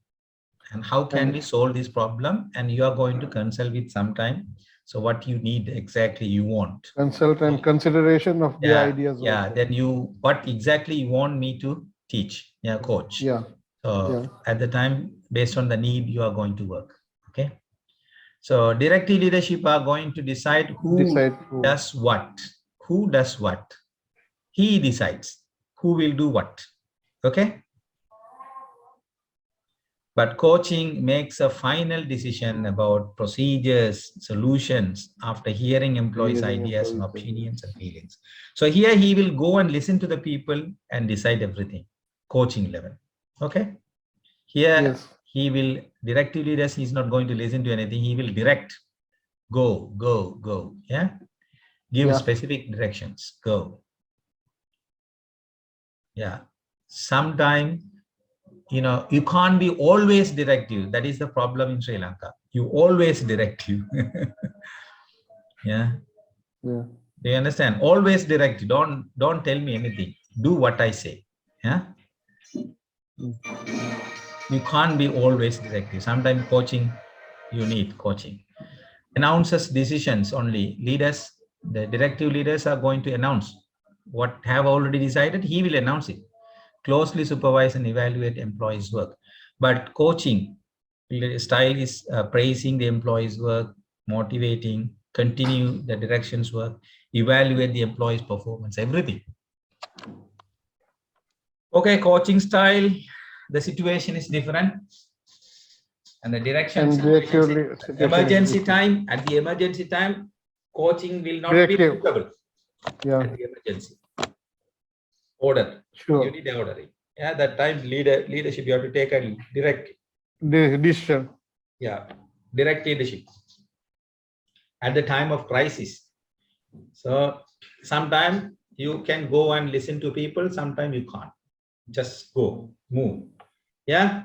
and how can we solve this problem, and you are going to consult with sometime. So what you need exactly you want. Consult and consideration of the ideas. Yeah, also. Then what exactly you want me to teach, coach. Yeah. So at the time, based on the need, you are going to work. Okay. So directive leadership are going to decide who does what. Who does what. He decides who will do what. Okay. But coaching makes a final decision about procedures, solutions after hearing employees' ideas and opinions and feelings. So here he will go and listen to the people and decide everything. Coaching level. Okay. Here he will, directive leaders, he's not going to listen to anything. He will direct, go. Yeah. Give specific directions, go. Yeah. Sometime, you can't be always directive. That is the problem in Sri Lanka. You always directive. Yeah. Do you understand? Always directive. Don't tell me anything. Do what I say. Yeah. You can't be always directive. Sometimes coaching, you need coaching. Announces decisions only. Leaders, the directive leaders are going to announce what have already decided. He will announce it. Closely supervise and evaluate employees' work. But coaching style is praising the employees' work, motivating, continue the directions work, evaluate the employees' performance, everything. Okay, coaching style, the situation is different. And the directions, emergency time, at the emergency time, coaching will not be suitable. Yeah. At the emergency. Order. Sure. You need ordering. Yeah, that time leadership, you have to take a direct decision. Yeah, direct leadership. At the time of crisis. So sometimes you can go and listen to people, sometimes you can't. Just go, move. Yeah.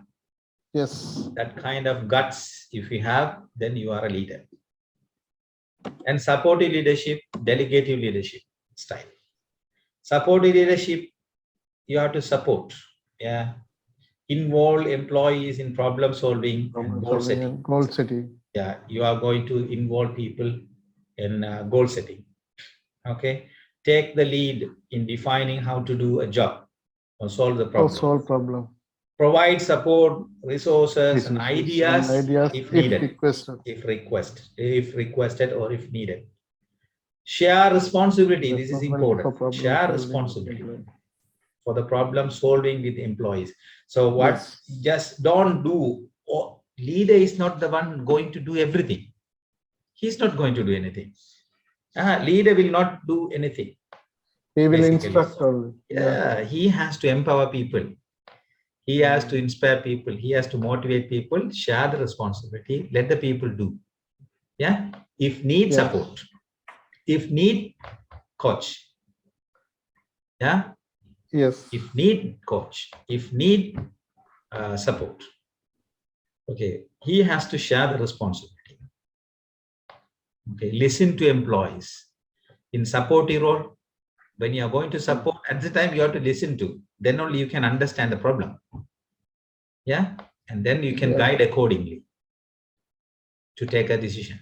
Yes. That kind of guts, if you have, then you are a leader. And supportive leadership, delegative leadership style. Supportive leadership, you have to support. Yeah. Involve employees in problem solving and goal setting. Goal setting. Yeah. You are going to involve people in goal setting. Okay. Take the lead in defining how to do a job or solve the problem. Or solve problem. Provide support, resources, and ideas if needed, if requested or if needed. Share responsibility. This is important. Share responsibility for the problem solving with employees. So what? Just don't do. Leader is not the one going to do everything. He's not going to do anything. Leader will not do anything. He will instruct only. Yeah, he has to empower people. He has to inspire people. He has to motivate people, share the responsibility, let the people do. Yeah. If need support, if need coach. Yeah. Yes. If need coach, if need support. Okay. He has to share the responsibility. Okay. Listen to employees. In supportive role, when you are going to support, at the time you have to listen to, then only you can understand the problem. Yeah. And then you can guide accordingly to take a decision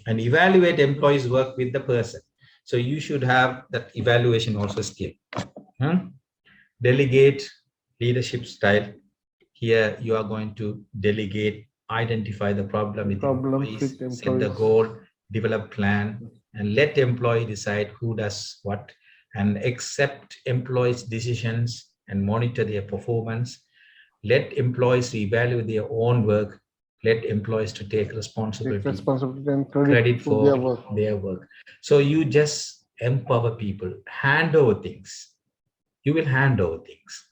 and evaluate employees' work with the person. So you should have that evaluation also skill. Delegate leadership style. Here you are going to delegate, identify the problem with employees, set the goal, develop plan, and let employee decide who does what, and accept employees' decisions and monitor their performance. Let employees evaluate their own work. Let employees to take responsibility and credit for their work. So you just empower people, hand over things. You will hand over things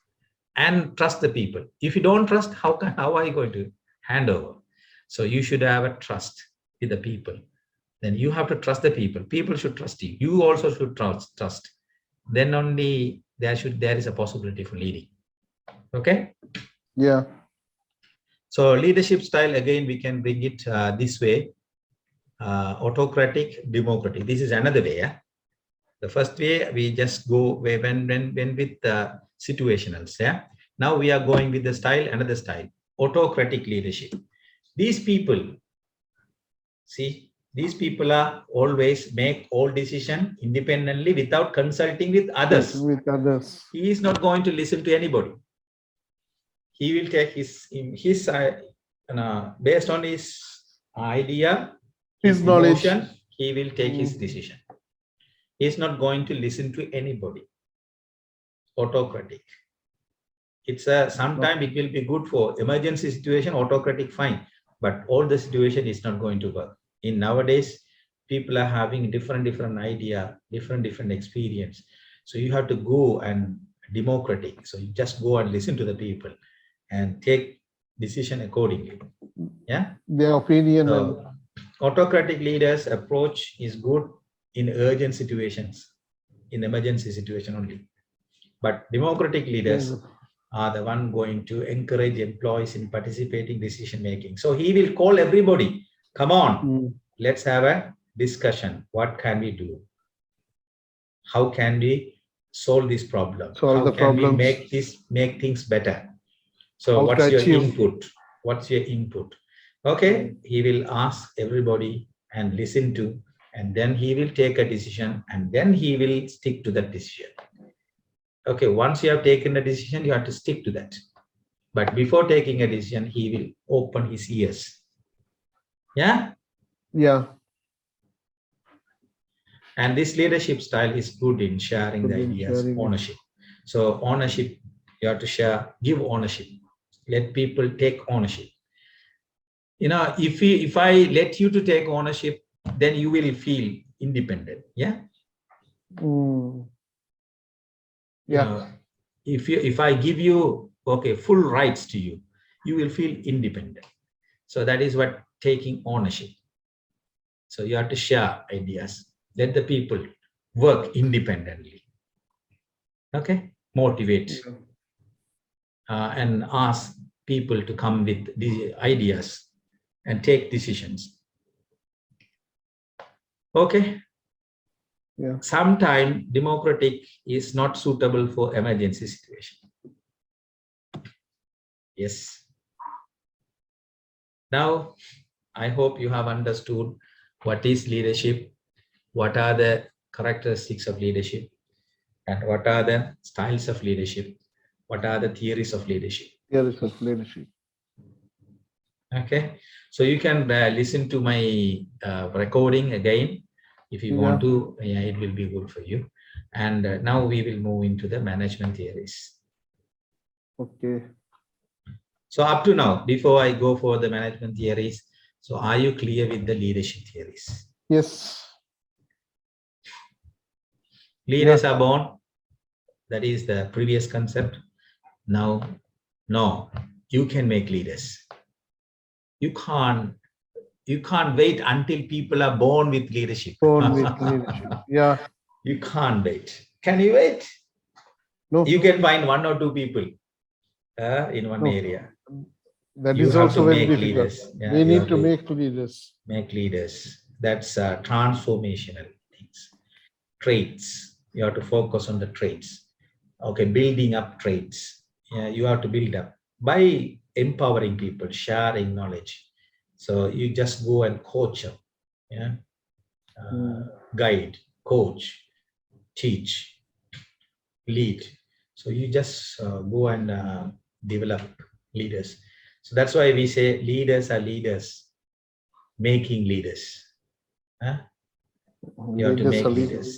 and trust the people. If you don't trust, how are you going to hand over? So you should have a trust with the people. Then you have to trust the people. People should trust you. You also should trust. Then only there is a possibility for leading. Okay. Yeah. So leadership style, again, we can bring it this way. Autocratic, democratic. This is another way. Yeah? The first way, we just go when with the situationals. Yeah. Now we are going with the style, another style, autocratic leadership. These people, see, these people are always make all decision independently without consulting with others. He is not going to listen to anybody. He will take his based on his idea, his knowledge, he will take his decision. He is not going to listen to anybody. Autocratic. It's sometime it will be good for emergency situation, autocratic, fine, but all the situation is not going to work. In nowadays, people are having different idea, different experience. So you have to go and democratic. So you just go and listen to the people and take decision accordingly. Yeah. Their opinion. So, autocratic leaders' approach is good in urgent situations, in emergency situation only. But democratic leaders are the one going to encourage employees in participating decision making. So he will call everybody, come on, let's have a discussion. What can we do? How can we solve this problem? How can we make things better? So what's your input? What's your input? Okay, he will ask everybody and listen to, and then he will take a decision, and then he will stick to that decision. Okay, once you have taken a decision, you have to stick to that. But before taking a decision, he will open his ears. Yeah? Yeah. And this leadership style is good in sharing the ideas, ownership. So ownership, you have to share, give ownership. Let people take ownership. You know, if I let you to take ownership, then you will feel independent. Yeah. Yeah. If I give you full rights to you, you will feel independent. So that is what taking ownership. So you have to share ideas. Let the people work independently. Okay, motivate and ask people to come with the ideas and take decisions. Okay. Yeah. Sometimes democratic is not suitable for emergency situation. Yes. Now, I hope you have understood what is leadership, what are the characteristics of leadership, and what are the styles of leadership, what are the theories of leadership. Okay, so you can listen to my recording again if you want to. Yeah, it will be good for you. And now we will move into the management theories. Okay. So up to now, before I go for the management theories, so are you clear with the leadership theories? Yes. Leaders are born. That is the previous concept. Now No, you can make leaders. You can't wait until people are born with leadership. Born with leadership. Yeah. You can't wait. Can you wait? No. You can find 1 or 2 people in one area. That You is have also to very make difficult. leaders. Yeah, We you need have to make leaders. Make leaders. That's transformational things. Traits. You have to focus on the traits. Okay, building up traits. Yeah, you have to build up by empowering people, sharing knowledge. So you just go and coach them. Yeah, guide, coach, teach, lead. So you just go and develop leaders. So that's why we say leaders are leaders, making leaders. Huh? You have to make leaders.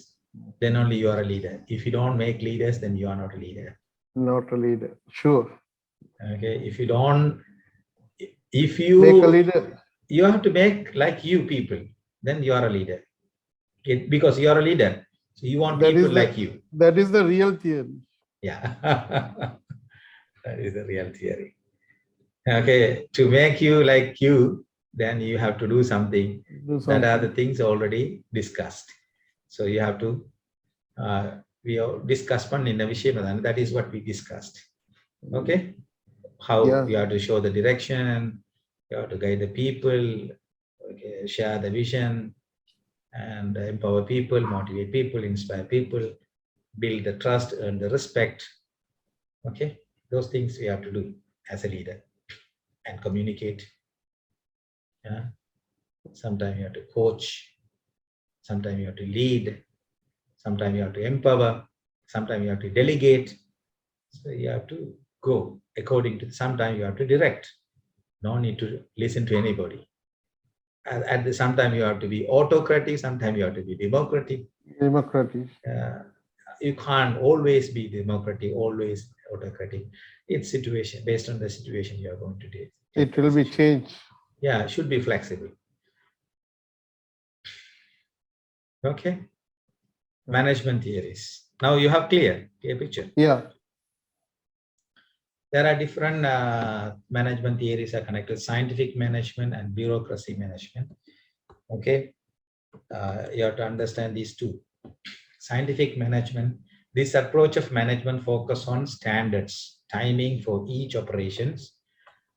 Then only you are a leader. If you don't make leaders, then you are not a leader. Not a leader. Sure. Okay. If you don't, if you make a leader, you have to make like you people, then you are a leader. Because you are a leader. So you want people like you. That is the real theory. Yeah. That is the real theory. Okay. To make you like you, then you have to do something. That are the things already discussed. So you have to we discussed one in a Vishyam, that is what we discussed. Okay, how you have to show the direction, you have to guide the people, okay, share the vision, and empower people, motivate people, inspire people, build the trust and the respect. Okay, those things we have to do as a leader and communicate. Yeah, sometimes you have to coach, sometimes you have to lead, sometimes you have to empower, sometimes you have to delegate. So you have to go according to, sometimes you have to direct. No need to listen to anybody. At the sometimes you have to be autocratic, sometimes you have to be democratic. You can't always be democratic, always autocratic. It's situation, based on the situation you are going to do. It will be changed. Yeah, it should be flexible. Okay. Management theories. Now you have clear picture. Yeah. There are different management theories are connected: scientific management and bureaucracy management. Okay, you have to understand these two. Scientific management, this approach of management focus on standards, timing for each operations,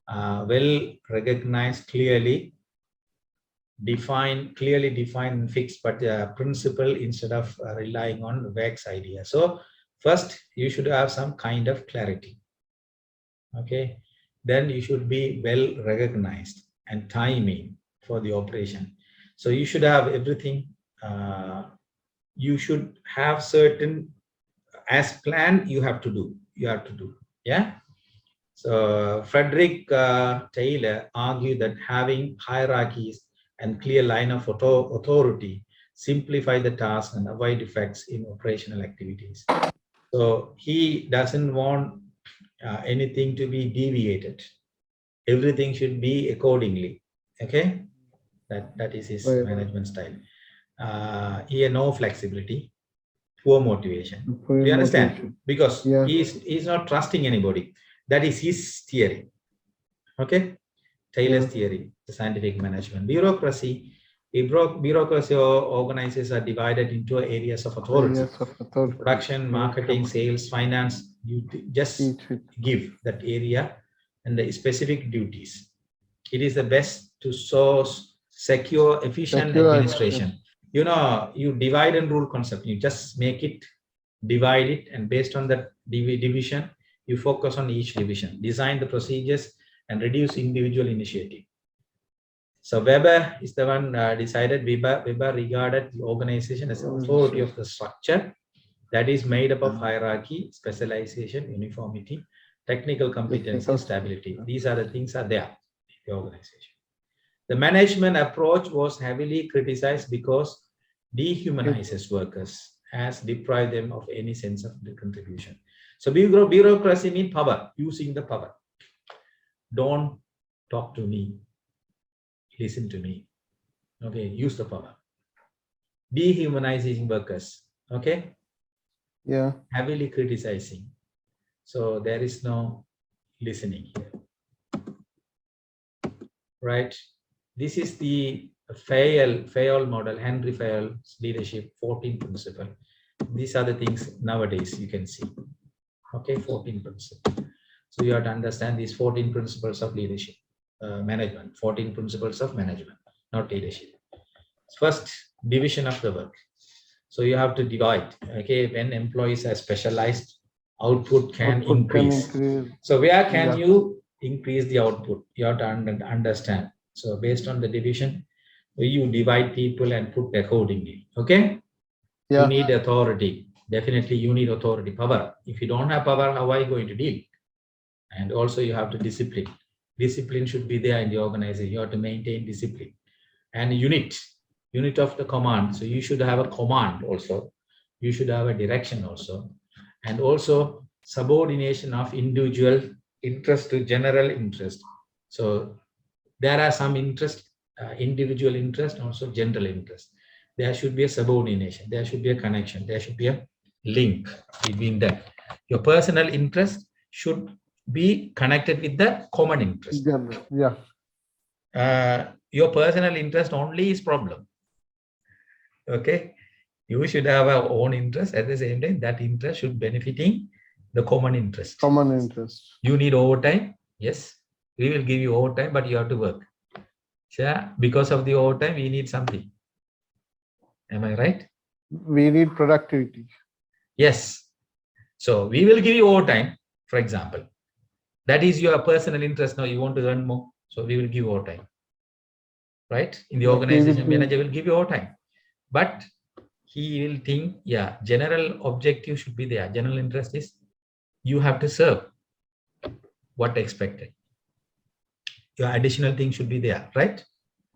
well recognized, clearly defined and fixed, but principle instead of relying on vague ideas. So first, you should have some kind of clarity. Okay, then you should be well recognized and timing for the operation. So you should have everything. You should have certain, as planned, you have to do. Yeah. So Frederick Taylor argued that having hierarchies and clear line of authority simplify the task and avoid effects in operational activities. So he doesn't want anything to be deviated. Everything should be accordingly. Okay, that is his management style. Here, no flexibility, poor motivation. Do you understand? Because he's not trusting anybody. That is his theory. Okay, Taylor's theory, the scientific management. Bureaucracy. Bureaucracy organizers are divided into areas of authority. Production, marketing, sales, finance. You just give that area and the specific duties. It is the best to source secure, efficient administration. You know, you divide and rule concept. You just make it, divide it, and based on that division, you focus on each division, design the procedures, and reduce individual initiative. So LEBBE is the one decided. LEBBE regarded the organization as authority of the structure that is made up of hierarchy, specialization, uniformity, technical competency, stability. These are the things are there in the organization. The management approach was heavily criticized because dehumanizes workers, as deprived them of any sense of the contribution. So bureaucracy means power, using the power. Don't talk to me, listen to me. Okay, use the power. Dehumanizing workers. Okay. Yeah. Heavily criticizing. So there is no listening here. Right? This is the Fayol model, Henry Fayol's leadership 14 principle. These are the things nowadays you can see. Okay, 14 principles. So you have to understand these 14 principles of leadership, management, 14 principles of management, not leadership. First, division of the work. So you have to divide. Okay, when employees are specialized, output can increase. So where can you increase the output? You have to understand. So based on the division, you divide people and put accordingly. Okay. You need authority. Definitely you need authority, power. If you don't have power, how are you going to deal? And also you have to discipline. Discipline should be there in the organization. You have to maintain discipline. And unit of the command. So you should have a command also. You should have a direction also. And also subordination of individual interest to general interest. So there are some interest, individual interest, also general interest. There should be a subordination. There should be a connection. There should be a link between them. Your personal interest should be connected with the common interest. Your personal interest only is problem. Okay, you should have our own interest. At the same time, that interest should benefiting the common interest. You need overtime. Yes, we will give you overtime, but you have to work. So because of the overtime, we need something. Am I right? We need productivity. Yes. So we will give you overtime, for example. That is your personal interest. Now you want to earn more. So we will give overtime. Right? In the organization, manager will give you overtime. But he will think, yeah, general objective should be there. General interest is you have to serve what expected. Your additional thing should be there, right?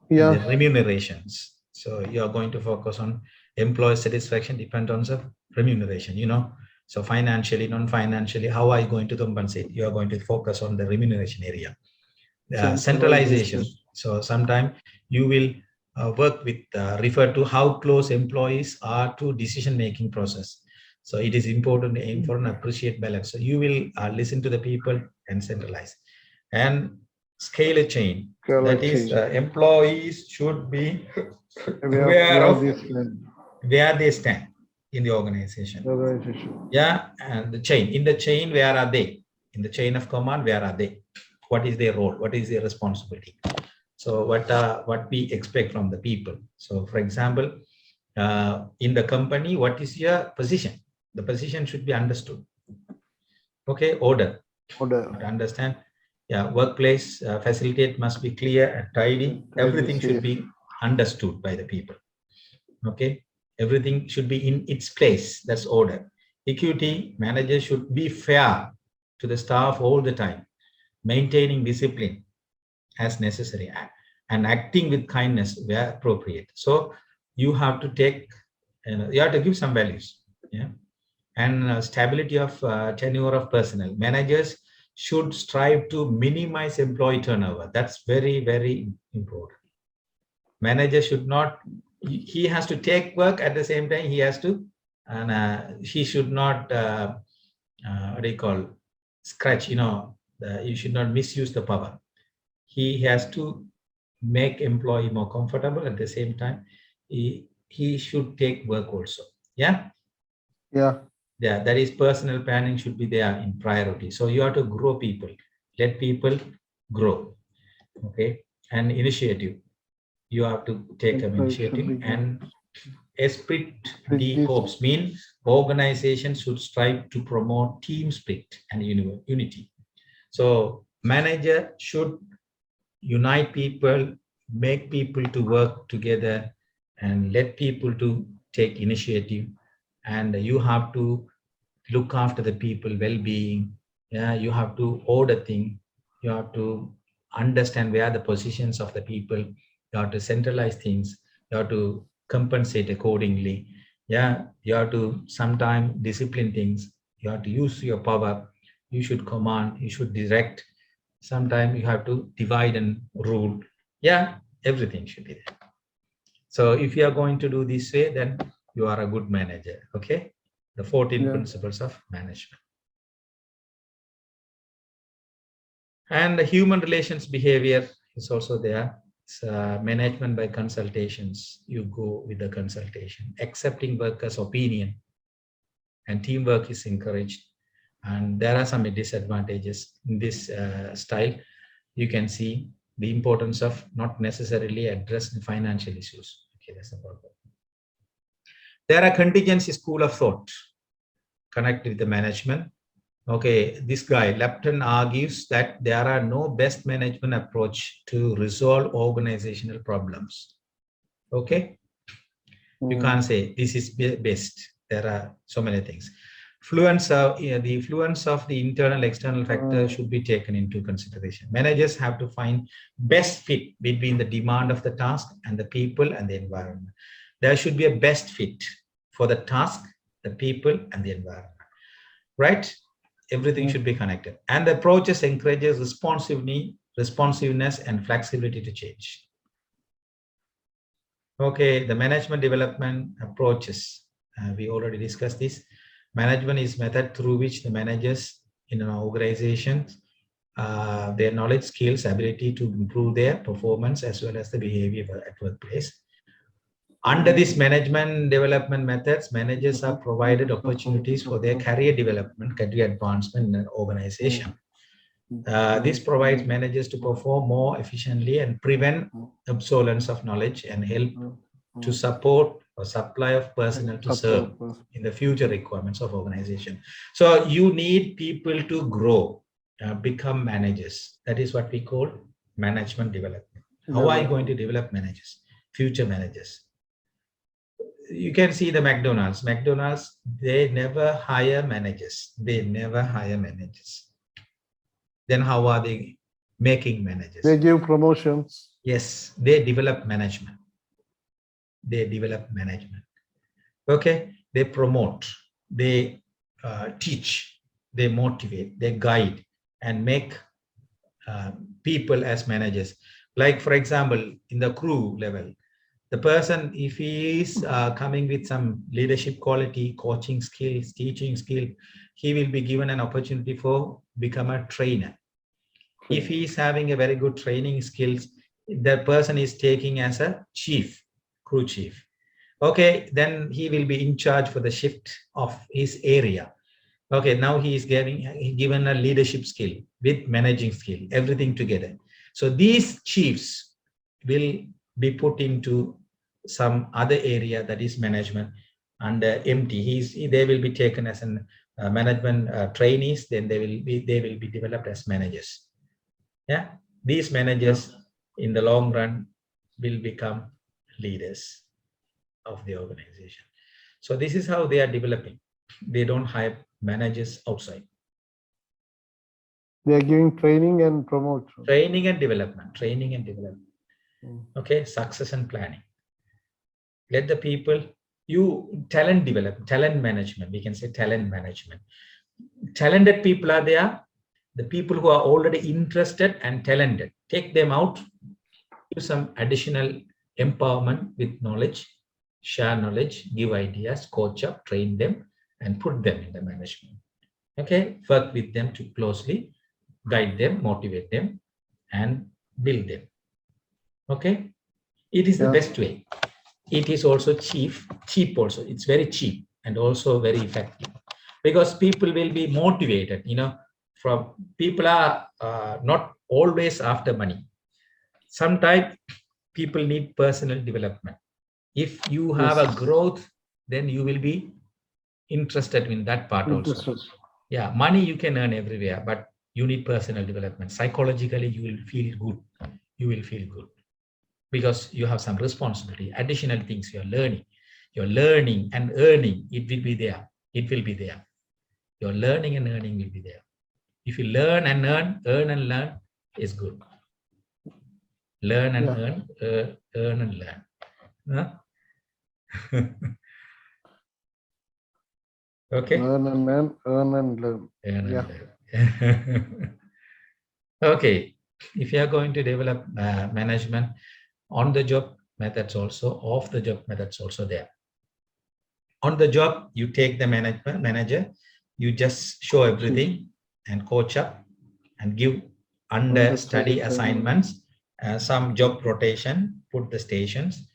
The remunerations. So you are going to focus on employee satisfaction depends on the remuneration, you know. So financially, non-financially, how are you going to compensate? You are going to focus on the remuneration area. Centralization. So sometime you will work with refer to how close employees are to decision-making process. So it is important to aim for an appreciate balance. So you will listen to the people and centralize. And scale a chain. That is, employees should be aware of where they stand in the organization. Yeah, and the chain. In the chain, where are they? In the chain of command, where are they? What is their role? What is their responsibility? So what we expect from the people. So for example, in the company, what is your position? The position should be understood. Okay, order. To understand. Yeah, workplace facilitate must be clear and tidy. Everything should be understood by the people. Okay, everything should be in its place. That's order. Equity, manager should be fair to the staff all the time, maintaining discipline as necessary and acting with kindness where appropriate. So you have to take, you have to give some values. Yeah, and stability of tenure of personnel. Managers should strive to minimize employee turnover. That's very, very important. Manager should not, he has to take work at the same time, he has to, and he should not, what do you call, scratch, you know, you should not misuse the power. He has to make employee more comfortable. At the same time, he should take work also. Yeah. Yeah, that is personal planning should be there in priority. So you have to grow people, let people grow. Okay, and initiative. You have to take an initiative. And esprit de corps mean organization should strive to promote team spirit and unity. So manager should unite people, make people to work together, and let people to take initiative. And you have to look after the people well-being. Yeah, you have to order things. You have to understand where the positions of the people. You have to centralize things. You have to compensate accordingly. Yeah, you have to sometimes discipline things. You have to use your power. You should command. You should direct. Sometimes you have to divide and rule. Yeah, everything should be there. So if you are going to do this way, then you are a good manager. Okay, the 14 principles of management. And the human relations behavior is also there. It's, management by consultations. You go with the consultation, accepting workers' opinion, and teamwork is encouraged. And there are some disadvantages in this style. You can see the importance of not necessarily addressing financial issues. Okay, that's the problem. There are contingency school of thought connect with the management. Okay, this guy, Lupton, argues that there are no best management approach to resolve organizational problems. Okay, you can't say this is best. There are so many things. The influence of the internal external factor should be taken into consideration. Managers have to find best fit between the demand of the task and the people and the environment. There should be a best fit for the task, the people, and the environment. Right? Everything should be connected. And the approaches encourages responsiveness and flexibility to change. Okay, the management development approaches. We already discussed this. Management is method through which the managers in an organization, their knowledge, skills, ability to improve their performance as well as the behavior at workplace. Under this management development methods, managers are provided opportunities for their career development, career advancement in an organization. This provides managers to perform more efficiently and prevent obsolescence of knowledge and help to support or supply of personnel to serve in the future requirements of organization. So you need people to grow, become managers. That is what we call management development. How are you going to develop managers, future managers? You can see the McDonald's. McDonald's, they never hire managers. They never hire managers. Then how are they making managers? They give promotions. Yes, they develop management. They develop management. Okay, they promote, they teach, they motivate, they guide, and make people as managers. Like, for example, in the crew level, the person, if he is coming with some leadership quality, coaching skills, teaching skill, he will be given an opportunity for become a trainer. If he is having a very good training skills, that person is taking as a chief, crew chief. Okay, then he will be in charge for the shift of his area. Okay, now he is given a leadership skill with managing skill, everything together. So these chiefs will be put into some other area, that is management, and empty. They will be taken as an management trainees. Then they will be developed as managers. Yeah, these managers in the long run will become leaders of the organization. So this is how they are developing. They don't hire managers outside. They are giving training and promotion. Training and development. Training and development. Okay, succession planning. Let the people, talent development, talent management, we can say talent management. Talented people are there, the people who are already interested and talented. Take them out, give some additional empowerment with knowledge, share knowledge, give ideas, coach up, train them, and put them in the management. Okay, work with them too closely, guide them, motivate them, and build them. Okay, it is the best way. It is also cheap also. It's very cheap and also very effective, because people will be motivated. From people are not always after money. Sometimes people need personal development. If you have a growth, then you will be interested in that part also. Yeah, money you can earn everywhere, but you need personal development. Psychologically, you will feel good. You will feel good because you have some responsibility, additional things you are learning. You're learning and earning, it will be there. It will be there. Your learning and earning will be there. If you learn and earn and learn is good. Learn and earn and learn. Huh? Okay. Learn and learn, earn and learn. Learn. Okay. If you are going to develop management, on the job methods also, off the job methods also there. On the job, you take the manager, you just show everything and coach up and give understudy assignments, some job rotation, put the stations.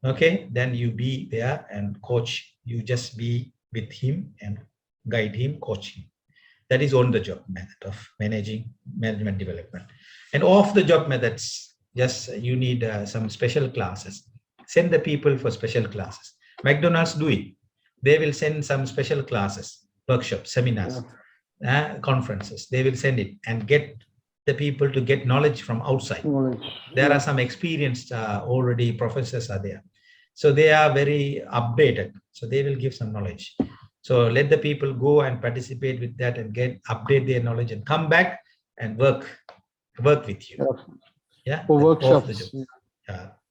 Okay, then you be there and coach. You just be with him and guide him, coach him. That is on the job method of management development. And off the job methods, just you need some special classes. Send the people for special classes. McDonald's do it. They will send some special classes, workshops, seminars, conferences. They will send it and get the people to get knowledge from outside. There are some experienced already professors are there. So they are very updated. So they will give some knowledge. So let the people go and participate with that and update their knowledge and come back and work with you. Yeah. For workshops.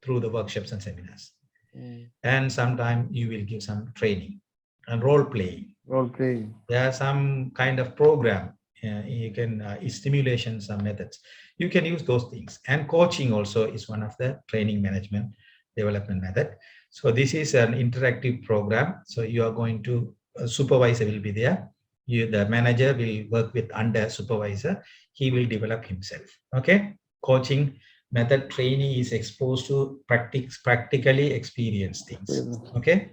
Through the workshops and seminars. And sometime you will give some training and role playing. There are some kind of program. You can stimulation, some methods. You can use those things. And coaching also is one of the training management development method. So this is an interactive program. So you are going to supervisor will be there. The manager will work with under supervisor. He will develop himself. Okay. Coaching method training is exposed to practically experienced things. Okay.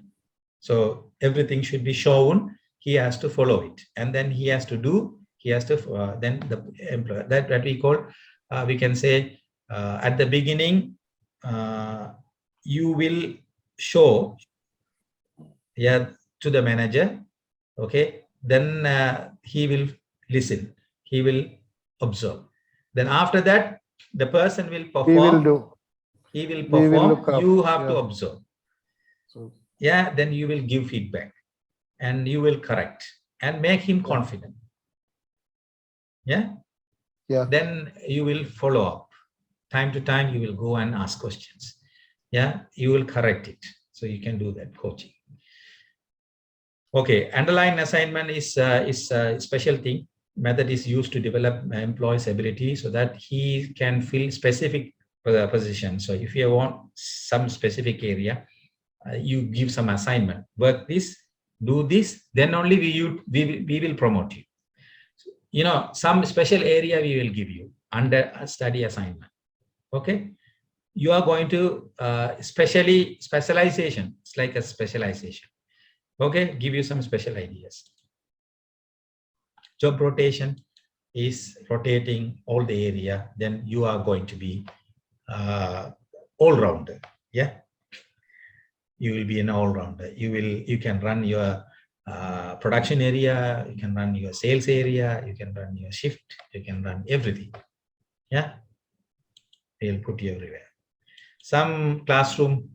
So everything should be shown. He has to follow it. And then he has to do, then the employer, that we call, we can say at the beginning, you will show to the manager, okay, then he will listen, he will observe. Then after that, the person will perform, he will perform, you have to observe. Then you will give feedback and you will correct and make him confident. Then you will follow up. Time to time, you will go and ask questions. You will correct it. So you can do that coaching. Okay, underlying assignment is a special thing. Method is used to develop employee's ability so that he can fill specific position. So if you want some specific area, you give some assignment, work this, do this, then only we will promote you. You know, some special area we will give you under a study assignment. Okay, you are going to specialization. It's like a specialization. Okay, give you some special ideas. Job rotation is rotating all the area. Then you are going to be all-rounder. You will be an all-rounder. You can run your production area. You can run your sales area. You can run your shift. You can run everything. They'll put you everywhere. Some classroom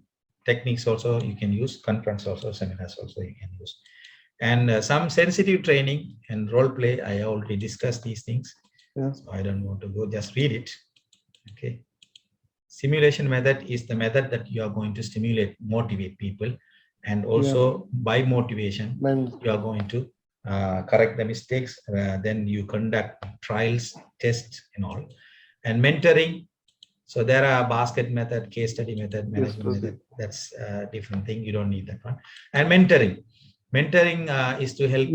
techniques also you can use, conference also, seminars also you can use. And some sensitive training and role play, I already discussed these things. So I don't want to go, just read it. Okay. Simulation method is the method that you are going to stimulate, motivate people. And also by motivation, you are going to correct the mistakes. Then you conduct trials, tests and all. And mentoring. So there are basket method, case study method, management method. That's a different thing. You don't need that one. And mentoring. Mentoring is to help.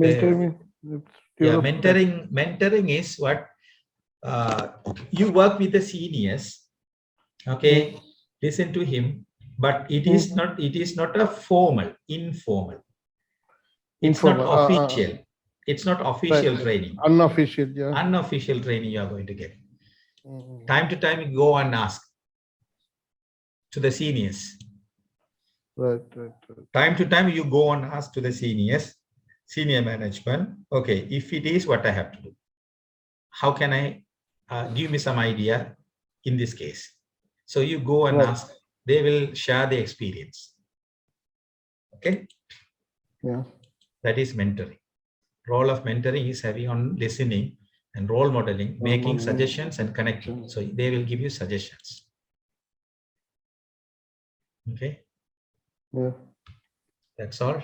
Mentoring is what you work with the seniors. Okay, listen to him, but it is not. It is not a formal, informal. It's not official. It's not official training. Unofficial, Unofficial training you are going to get. Time to time, you go and ask to the seniors. Time to time, you go and ask to the seniors, senior management. Okay, if it is what I have to do, how can I give me some idea in this case? So you go and ask. They will share the experience. Okay. That is mentoring. Role of mentoring is having on listening and role modeling, making suggestions and connecting. So they will give you suggestions. Okay. That's all.